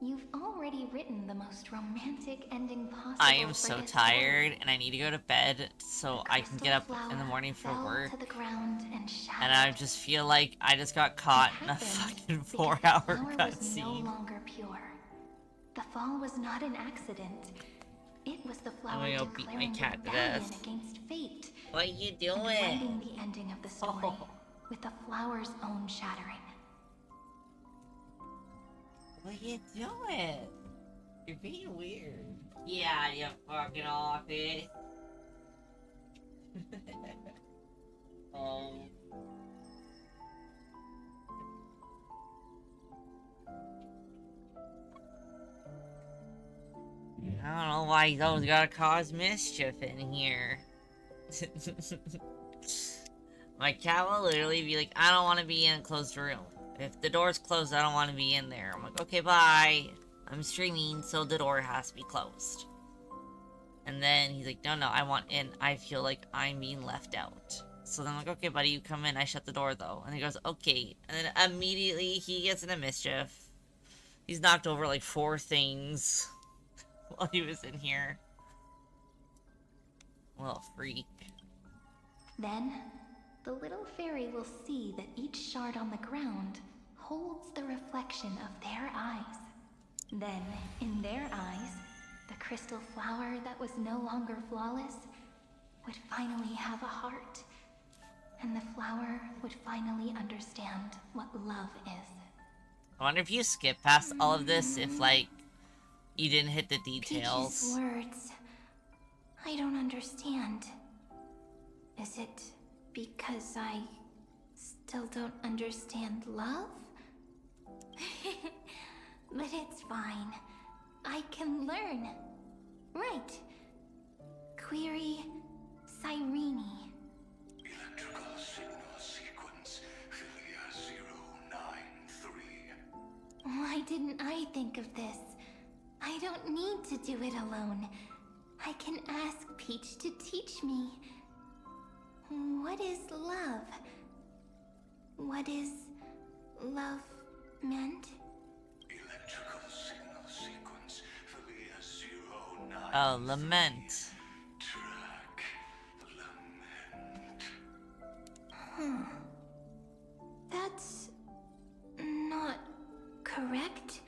You've already written the most romantic ending possible.
I am
for
so
this
tired
story.
and I need to go to bed so I can get up in the morning for
Fell
work.
to the ground and shattered.
And I just feel like I just got caught in a
happened
fucking
because
4-hour
the flower was no
cutscene.
longer pure. The fall was not an accident. It was the flower
I'm gonna go beat my
declaring
cat to
rebellion
death.
against fate.
What are you
And
doing?
writing the ending of the story
Oh.
with the flower's own shattering.
What are you doing? You're being weird. Yeah, you fucking office. um. I don't know why he's always gotta cause mischief in here. My cat will literally be like, I don't want to be in a closed room. If the door's closed, I don't want to be in there. I'm like, okay, bye. I'm streaming, so the door has to be closed. And then he's like, no, I want in. I feel like I'm being left out. So then I'm like, okay, buddy, you come in. I shut the door, though. And he goes, okay. And then immediately he gets into mischief. He's knocked over like 4 things while he was in here. Little freak.
Then, the little fairy will see that each shard on the ground holds the reflection of their eyes. Then, in their eyes, the crystal flower that was no longer flawless would finally have a heart. And the flower would finally understand what love is.
I wonder if you skip past all of this if, like, you didn't hit the details.
Peach's words. I don't understand. Is it because I still don't understand love? But it's fine. I can learn. Right. Query Cyrene.
Electrical signal sequence Philia 093.
Why didn't I think of this? I don't need to do it alone. I can ask Peach to teach me. What is love? What is love meant?
Electrical signal sequence Philia 093.
Oh, lament.
Track lament.
That's not correct?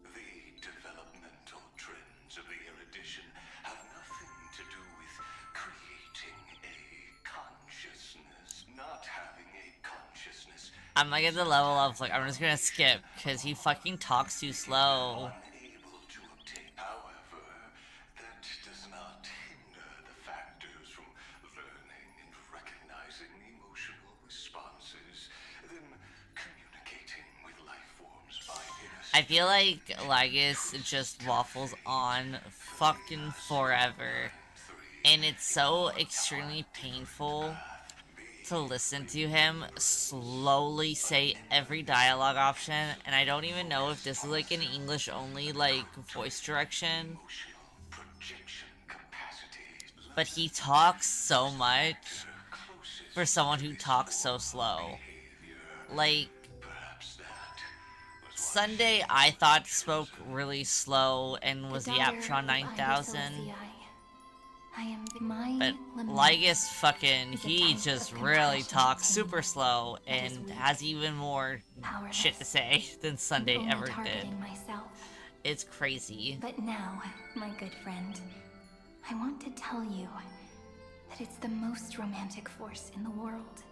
The developmental trends of the erudition have nothing to do with creating a consciousness. Not having a consciousness.
I'm like at the level of like, I'm just gonna skip because he fucking talks too slow.
Unable to obtain. However, that does not hinder the factors from learning and recognizing emotional responses, then communicating with life forms by innocence.
I feel like Lygus just waffles on fucking forever. And it's so extremely painful to listen to him slowly say every dialogue option. And I don't even know if this is like an English only like voice direction. But he talks so much for someone who talks so slow. Like, Sunday I thought spoke really slow and was the Aptron 9000.
I am my
But
lament.
Lygus fucking,
is a
he
type
just
of
really
compassionate
talks
pain
super slow
that is
and
weak,
has even more
powerless,
shit to say than Sunday
only
ever did.
targeting myself.
It's crazy.
But now, my good friend, I want to tell you that it's the most romantic force in the world.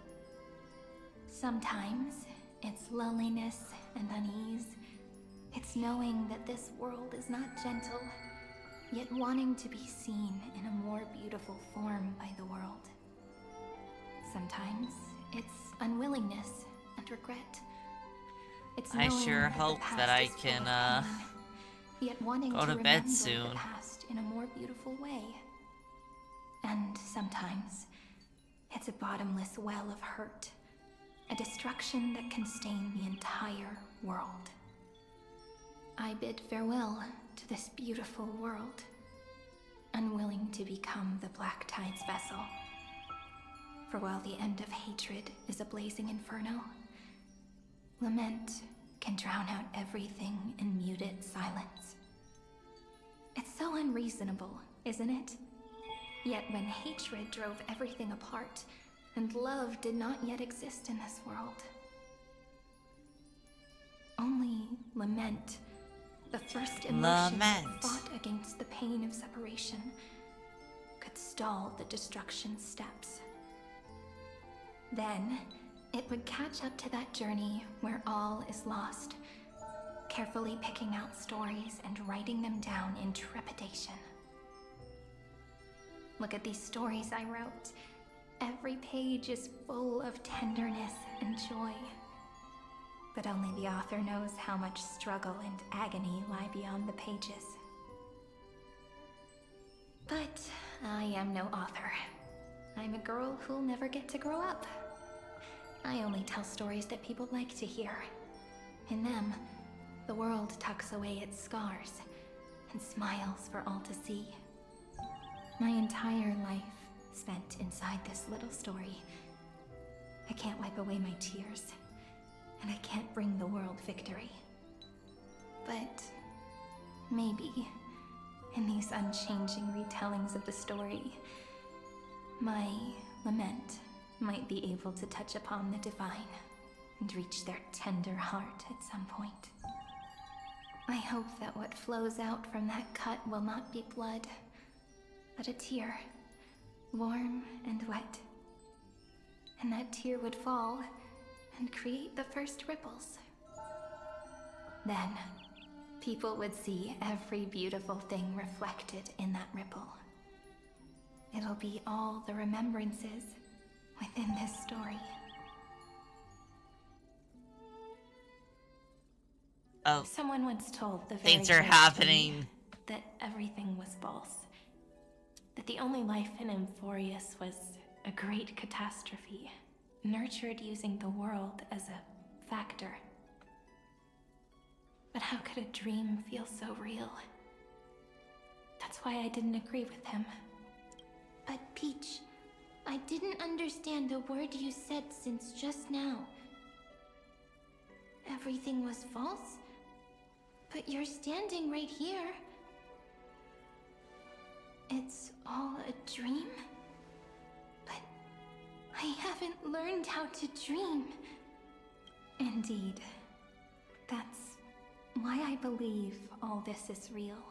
Sometimes it's loneliness and unease. It's knowing that this world is not gentle, yet wanting to be seen in a more beautiful form by the world. Sometimes it's unwillingness and regret. It's
I
knowing
sure
that the
hope
past
that I
is full
can
of pain, yet wanting
go to
remember
bed soon.
the past in a more beautiful way. And sometimes it's a bottomless well of hurt, a destruction that can stain the entire world. I bid farewell to this beautiful world, unwilling to become the Black Tide's vessel. For while the end of hatred is a blazing inferno, lament can drown out everything in muted silence. It's so unreasonable, isn't it? Yet when hatred drove everything apart, and love did not yet exist in this world, only lament, the first emotion that fought against the pain of separation, could stall the destruction's steps. Then, it would catch up to that journey where all is lost, carefully picking out stories and writing them down in trepidation. Look at these stories I wrote. Every page is full of tenderness and joy. But only the author knows how much struggle and agony lie beyond the pages. But I am no author. I'm a girl who'll never get to grow up. I only tell stories that people like to hear. In them, the world tucks away its scars and smiles for all to see. My entire life spent inside this little story. I can't wipe away my tears, and I can't bring the world victory. But maybe, in these unchanging retellings of the story, my lament might be able to touch upon the divine and reach their tender heart at some point. I hope that what flows out from that cut will not be blood, but a tear, warm and wet. And that tear would fall and create the first ripples. Then, people would see every beautiful thing reflected in that ripple. It'll be all the remembrances within this story.
Oh,
someone once told the very
things are
first
happening.
me that everything was false. That the only life in Amphorius was a great catastrophe, nurtured using the world as a factor. But how could a dream feel so real? That's why I didn't agree with him.
But Peach, I didn't understand a word you said since just now. Everything was false? But you're standing right here. It's all a dream? But
I haven't learned how to dream. Indeed. That's why I believe all this is real.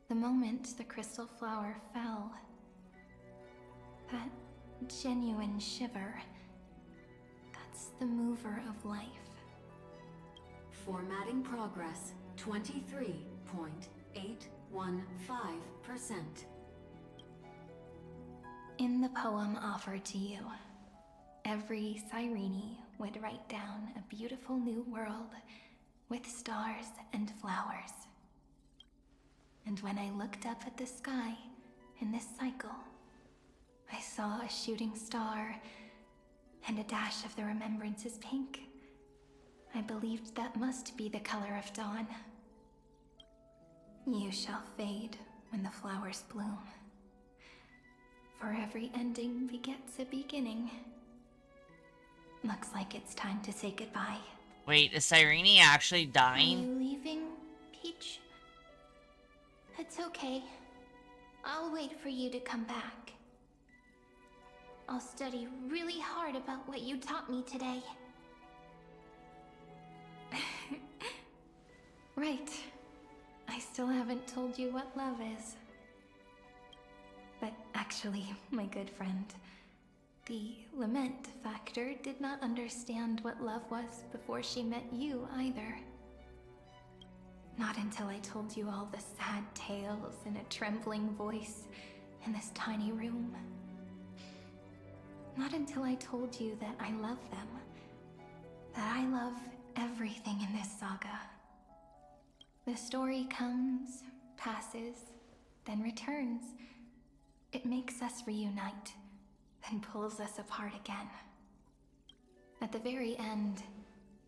The moment the crystal flower fell, that genuine shiver, that's the mover of life.
Formatting progress 23.815%.
In the poem offered to you, every Cyrene would write down a beautiful new world with stars and flowers. And when I looked up at the sky in this cycle, I saw a shooting star and a dash of the remembrance's pink. I believed that must be the color of dawn. You shall fade when the flowers bloom. For every ending begets a beginning. Looks like it's time to say goodbye.
Wait, is Cyrene actually
Are
dying?
you leaving, Peach? It's okay. I'll wait for you to come back. I'll study really hard about what you taught me today. Right. I still haven't told you what love is. But actually, my good friend, the lament factor did not understand what love was before she met you either. Not until I told you all the sad tales in a trembling voice in this tiny room. Not until I told you that I love them. That I love everything in this saga. The story comes, passes, then returns. It makes us reunite, then pulls us apart again. At the very end,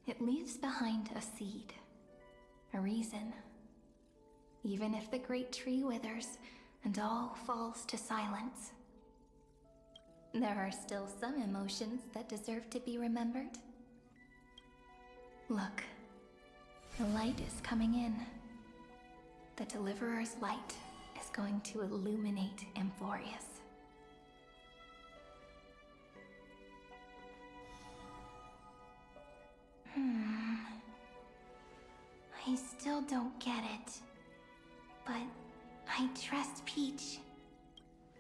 it leaves behind a seed. A reason. Even if the great tree withers and all falls to silence, there are still some emotions that deserve to be remembered. Look, the light is coming in. The Deliverer's light is going to illuminate Amphorius. I still don't get it. But I trust Peach.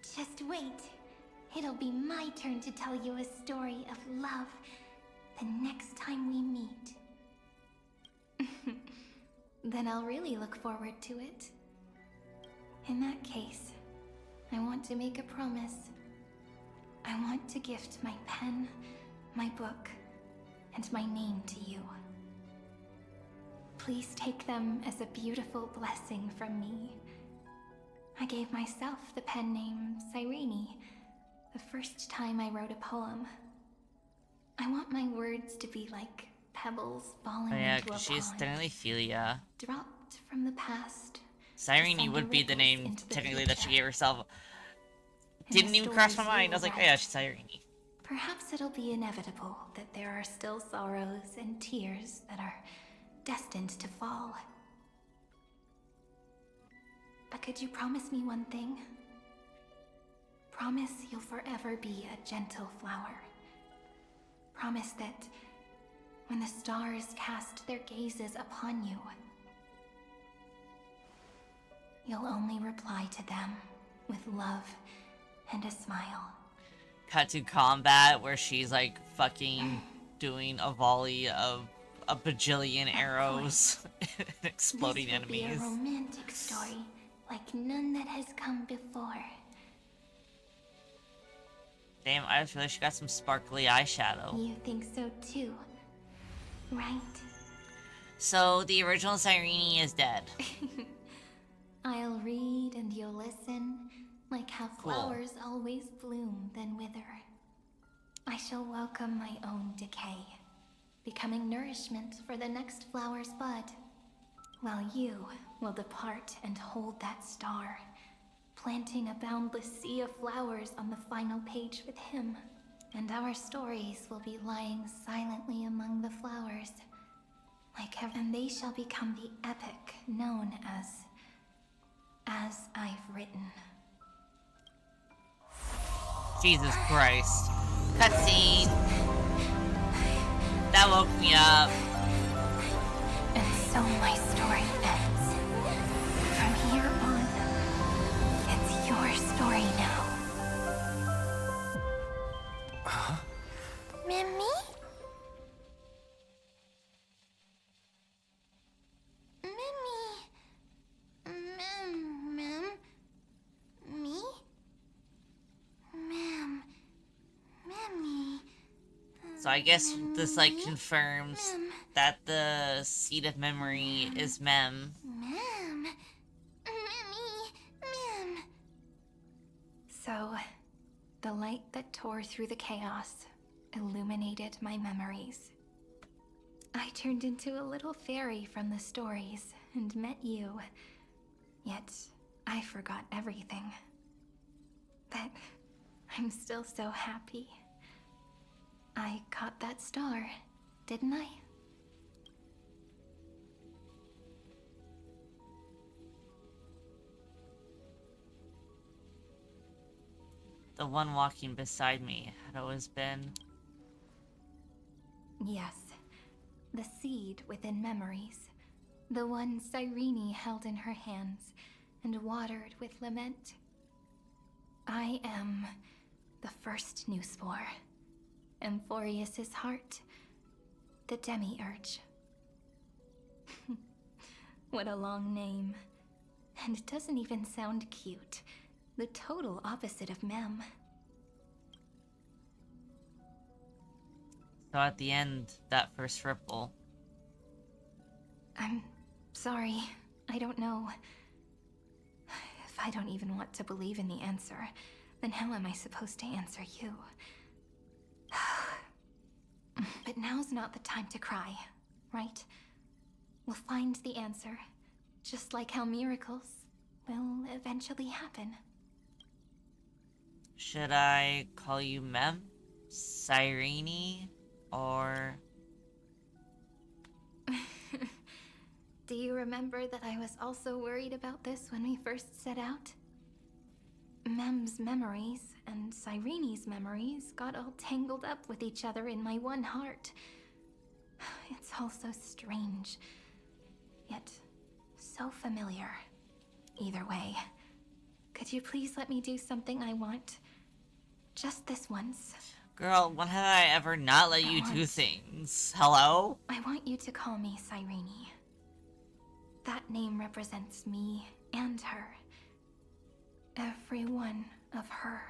Just wait. It'll be my turn to tell you a story of love the next time we meet. Then I'll really look forward to it. In that case, I want to make a promise. I want to gift my pen, my book, and my name to you. Please take them as a beautiful blessing from me. I gave myself the pen name Cyrene the first time I wrote a poem. I want my words to be like pebbles falling
Oh yeah,
into a
because she's
pond,
technically Philia.
dropped from the past.
Cyrene would be the name, technically, that she gave herself.
And
Didn't
the
even cross my
stories
mind. I was
you
like,
will
oh yeah,
write.
she's Cyrene.
Perhaps it'll be inevitable that there are still sorrows and tears that are destined to fall. But could you promise me one thing? Promise you'll forever be a gentle flower. Promise that when the stars cast their gazes upon you, you'll only reply to them with love and a smile.
Cut to combat where she's like fucking doing a volley of a bajillion arrows and exploding
This will be
enemies.
a romantic story like none that has come before.
Damn, I just realized she got some sparkly eyeshadow.
You think so too, right?
So the original Cyrene is dead.
I'll read and you'll listen, like how
Cool.
flowers always bloom then wither. I shall welcome my own decay, becoming nourishment for the next flower's bud, while you will depart and hold that star, planting a boundless sea of flowers on the final page with him. And our stories will be lying silently among the flowers, and they shall become the epic known as I've written.
Jesus Christ. Cutscene. That woke me up.
And so my story ends. From here on, it's your story now.
Huh?
Mimi? Me? Ma'am. Mimi.
So I guess this, like, confirms that the seed of memory is Mem.
Ma'am. Mimi. Ma'am. So, the light that tore through the chaos illuminated my memories. I turned into a little fairy from the stories and met you. Yet, I forgot everything. But I'm still so happy. I caught that star, didn't I?
The one walking beside me had always been.
Yes. The seed within memories. The one Cyrene held in her hands and watered with lament. I am the first new spore. Amphorius's heart. The demiurge. What a long name. And it doesn't even sound cute. The total opposite of Mem.
So at the end, that first ripple.
I'm sorry. I don't know. If I don't even want to believe in the answer, then how am I supposed to answer you? But now's not the time to cry, right? We'll find the answer, just like how miracles will eventually happen.
Should I call you Mem? Cyrene? Or...
Do you remember that I was also worried about this when we first set out? Mem's memories and Cyrene's memories got all tangled up with each other in my one heart. It's all so strange, yet so familiar. Either way, could you please let me do something I want? Just this once.
Girl, when have I ever not let you do things? Hello?
I want you to call me Cyrene. That name represents me and her. Every one of her.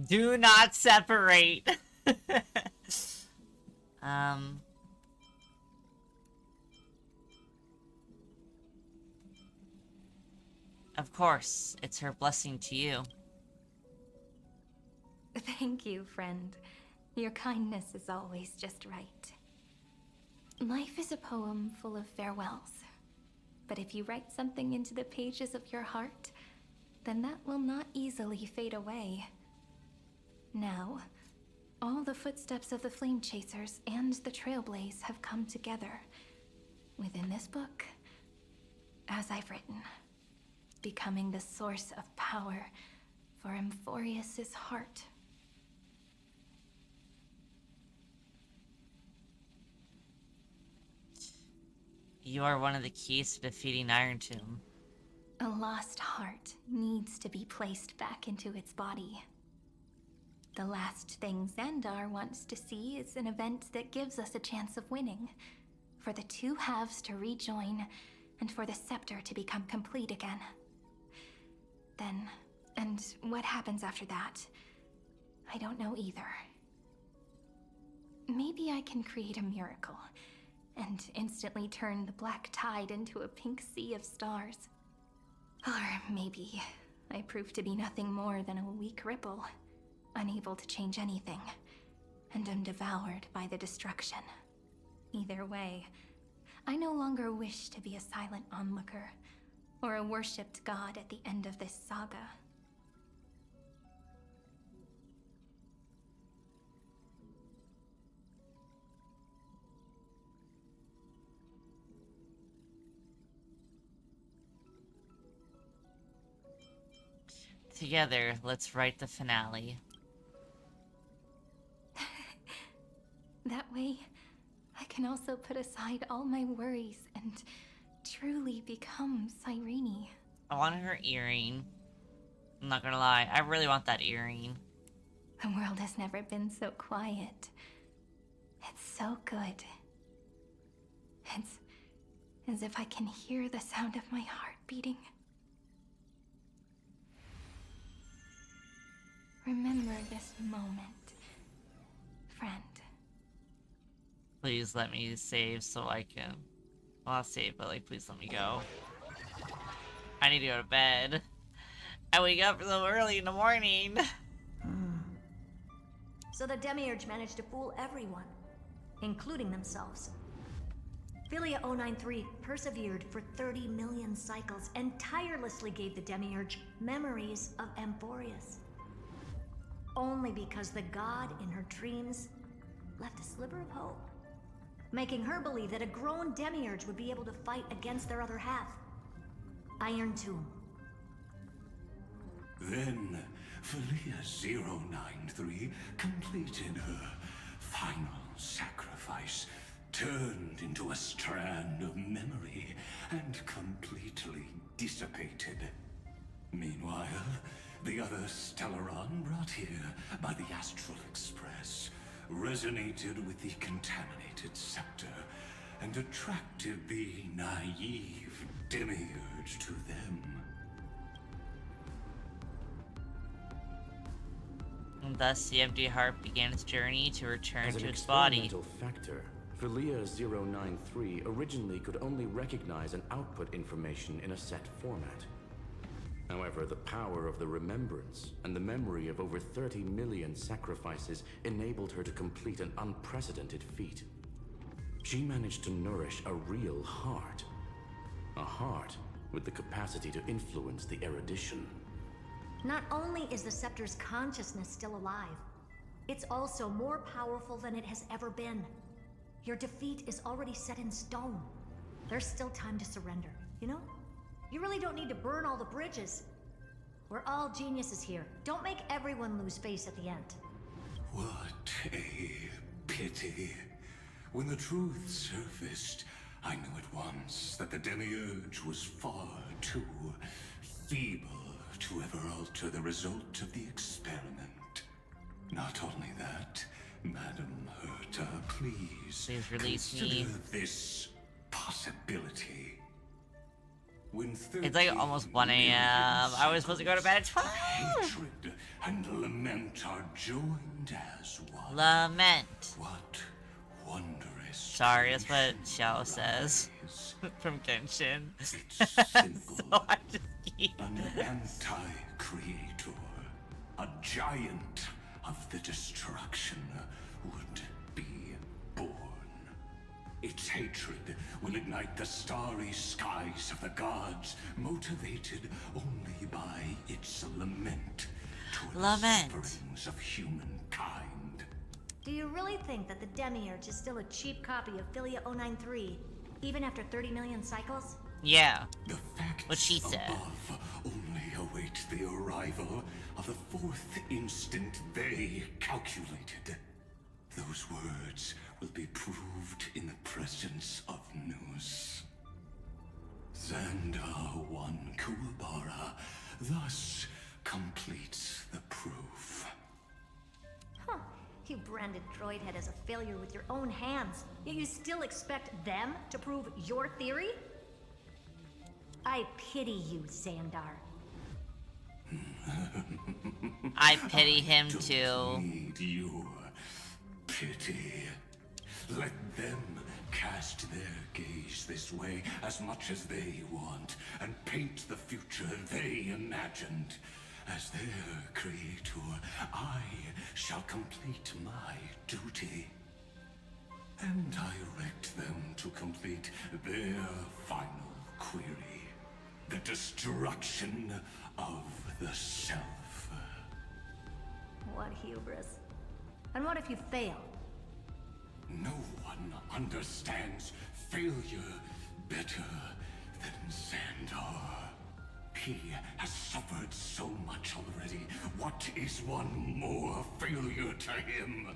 Do not separate. Of course, it's her blessing to you.
Thank you, friend. Your kindness is always just right. Life is a poem full of farewells. But if you write something into the pages of your heart, then that will not easily fade away. Now, all the footsteps of the Flame Chasers and the Trailblaze have come together within this book, as I've written, becoming the source of power for Amphorius's heart.
You are one of the keys to defeating Iron Tomb.
A lost heart needs to be placed back into its body. The last thing Xandar wants to see is an event that gives us a chance of winning, for the two halves to rejoin, and for the scepter to become complete again. Then, and what happens after that, I don't know either. Maybe I can create a miracle, and instantly turn the black tide into a pink sea of stars. Or maybe I prove to be nothing more than a weak ripple, unable to change anything, and am devoured by the destruction. Either way, I no longer wish to be a silent onlooker, or a worshipped god at the end of this saga.
Together, let's write the finale.
That way, I can also put aside all my worries and truly become Cyrene.
I want her earring. I'm not gonna lie, I really want that earring.
The world has never been so quiet. It's so good. It's as if I can hear the sound of my heart beating. Remember this moment, friend.
Please let me save so I can... Well, I'll save, but like, please let me go. I need to go to bed. I wake up so early in the morning.
So the Demiurge managed to fool everyone, including themselves. Philia 093 persevered for 30 million cycles and tirelessly gave the Demiurge memories of Amphorius. Only because the god in her dreams left a sliver of hope, making her believe that a grown Demiurge would be able to fight against their other half, Iron Tomb.
Then, Philia 093 completed her final sacrifice, turned into a strand of memory, and completely dissipated. Meanwhile, the other Stellaron brought here by the Astral Express resonated with the contaminated scepter and attracted the naive Demiurge to them.
And thus, the empty heart began its journey to return
As
to
an
its body.
experimental factor, Philia 093 originally could only recognize and output information in a set format. However, the power of the remembrance and the memory of over 30 million sacrifices enabled her to complete an unprecedented feat. She managed to nourish a real heart. A heart with the capacity to influence the erudition.
Not only is the scepter's consciousness still alive, it's also more powerful than it has ever been. Your defeat is already set in stone. There's still time to surrender, you know? You really don't need to burn all the bridges. We're all geniuses here. Don't make everyone lose face at the end.
What a pity. When the truth surfaced, I knew at once that the Demiurge was far too feeble to ever alter the result of the experiment. Not only that, Madam Herta, please
release
consider
me.
this possibility. When
It's like almost 1 a.m. I was supposed to go to bed at 12.
hatred and lament are joined as one.
Lament.
What wondrous.
Sorry, that's what Xiao says from Genshin.
Simple.
So I just keep
An anti-creator, a giant of the destruction, would be born. Its hatred will ignite the starry skies of the gods, motivated only by its lament to the sufferings of humankind.
Do you really think that the Demiurge is still a cheap copy of Philia 093, even after 30 million cycles?
Yeah.
The facts
what she said.
Above only await the arrival of the fourth instant they calculated. Those words will be proved in the presence of Nous. Xandar 1 Kuwabara thus completes the proof.
Huh. You branded Droidhead as a failure with your own hands, yet you still expect them to prove your theory? I pity you, Xandar.
I pity him
Don't
too.
Need your pity. Let them cast their gaze this way as much as they want, and paint the future they imagined. As their creator, I shall complete my duty and direct them to complete their final query. The destruction of the self.
What hubris. And what if you fail?
No one understands failure better than Xandar. He has suffered so much already. What is one more failure to him?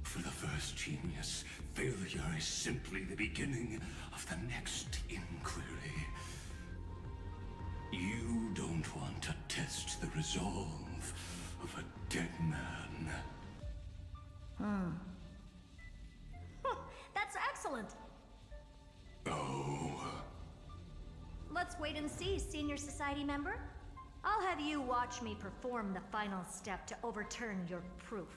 For the first genius, failure is simply the beginning of the next inquiry. You don't want to test the resolve of a dead man.
That's excellent.
Oh.
Let's wait and see, Senior Society member. I'll have you watch me perform the final step to overturn your proof.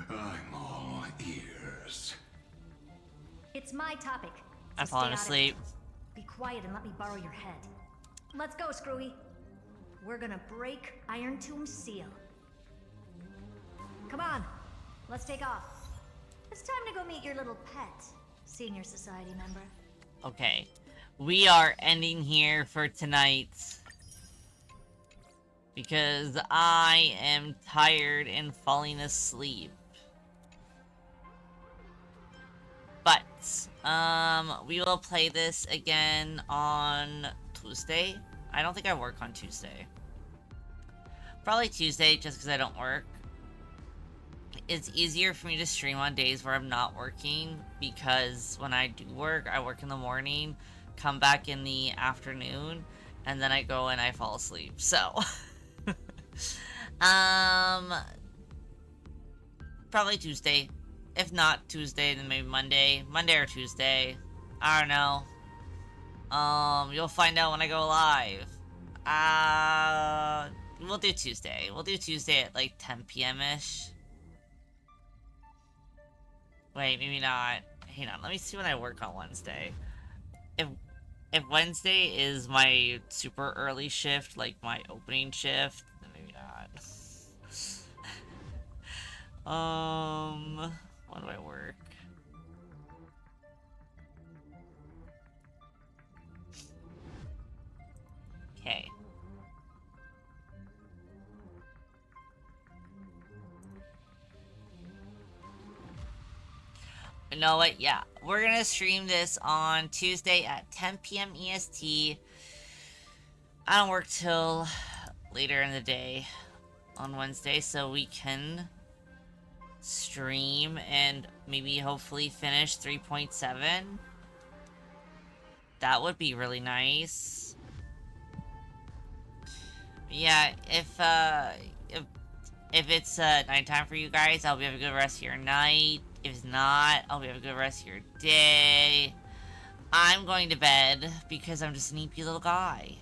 I'm all ears.
It's my topic. So
I'm
stay
falling
out of it.
asleep.
Be quiet and let me borrow your head. Let's go, Screwy. We're gonna break Iron Tomb's seal. Come on, let's take off. It's time to go meet your little pet, Senior Society member.
Okay. We are ending here for tonight. Because I am tired and falling asleep. But, we will play this again on Tuesday. I don't think I work on Tuesday. Probably Tuesday, just because I don't work. It's easier for me to stream on days where I'm not working, because when I do work, I work in the morning, come back in the afternoon, and then I go and I fall asleep. So, probably Tuesday. If not Tuesday, then maybe Monday. Monday or Tuesday. I don't know. You'll find out when I go live. We'll do Tuesday. We'll do Tuesday at like 10 p.m.-ish. Wait, maybe not. Hang on, let me see when I work on Wednesday. If Wednesday is my super early shift, like my opening shift, then maybe not. When do I work? Okay. You know what? Yeah. We're gonna stream this on Tuesday at 10 p.m. EST. I don't work till later in the day on Wednesday, so we can stream and maybe hopefully finish 3.7. That would be really nice. Yeah, if it's nighttime for you guys, I hope you have a good rest of your night. If it's not, I hope you have a good rest of your day. I'm going to bed because I'm just a sleepy little guy.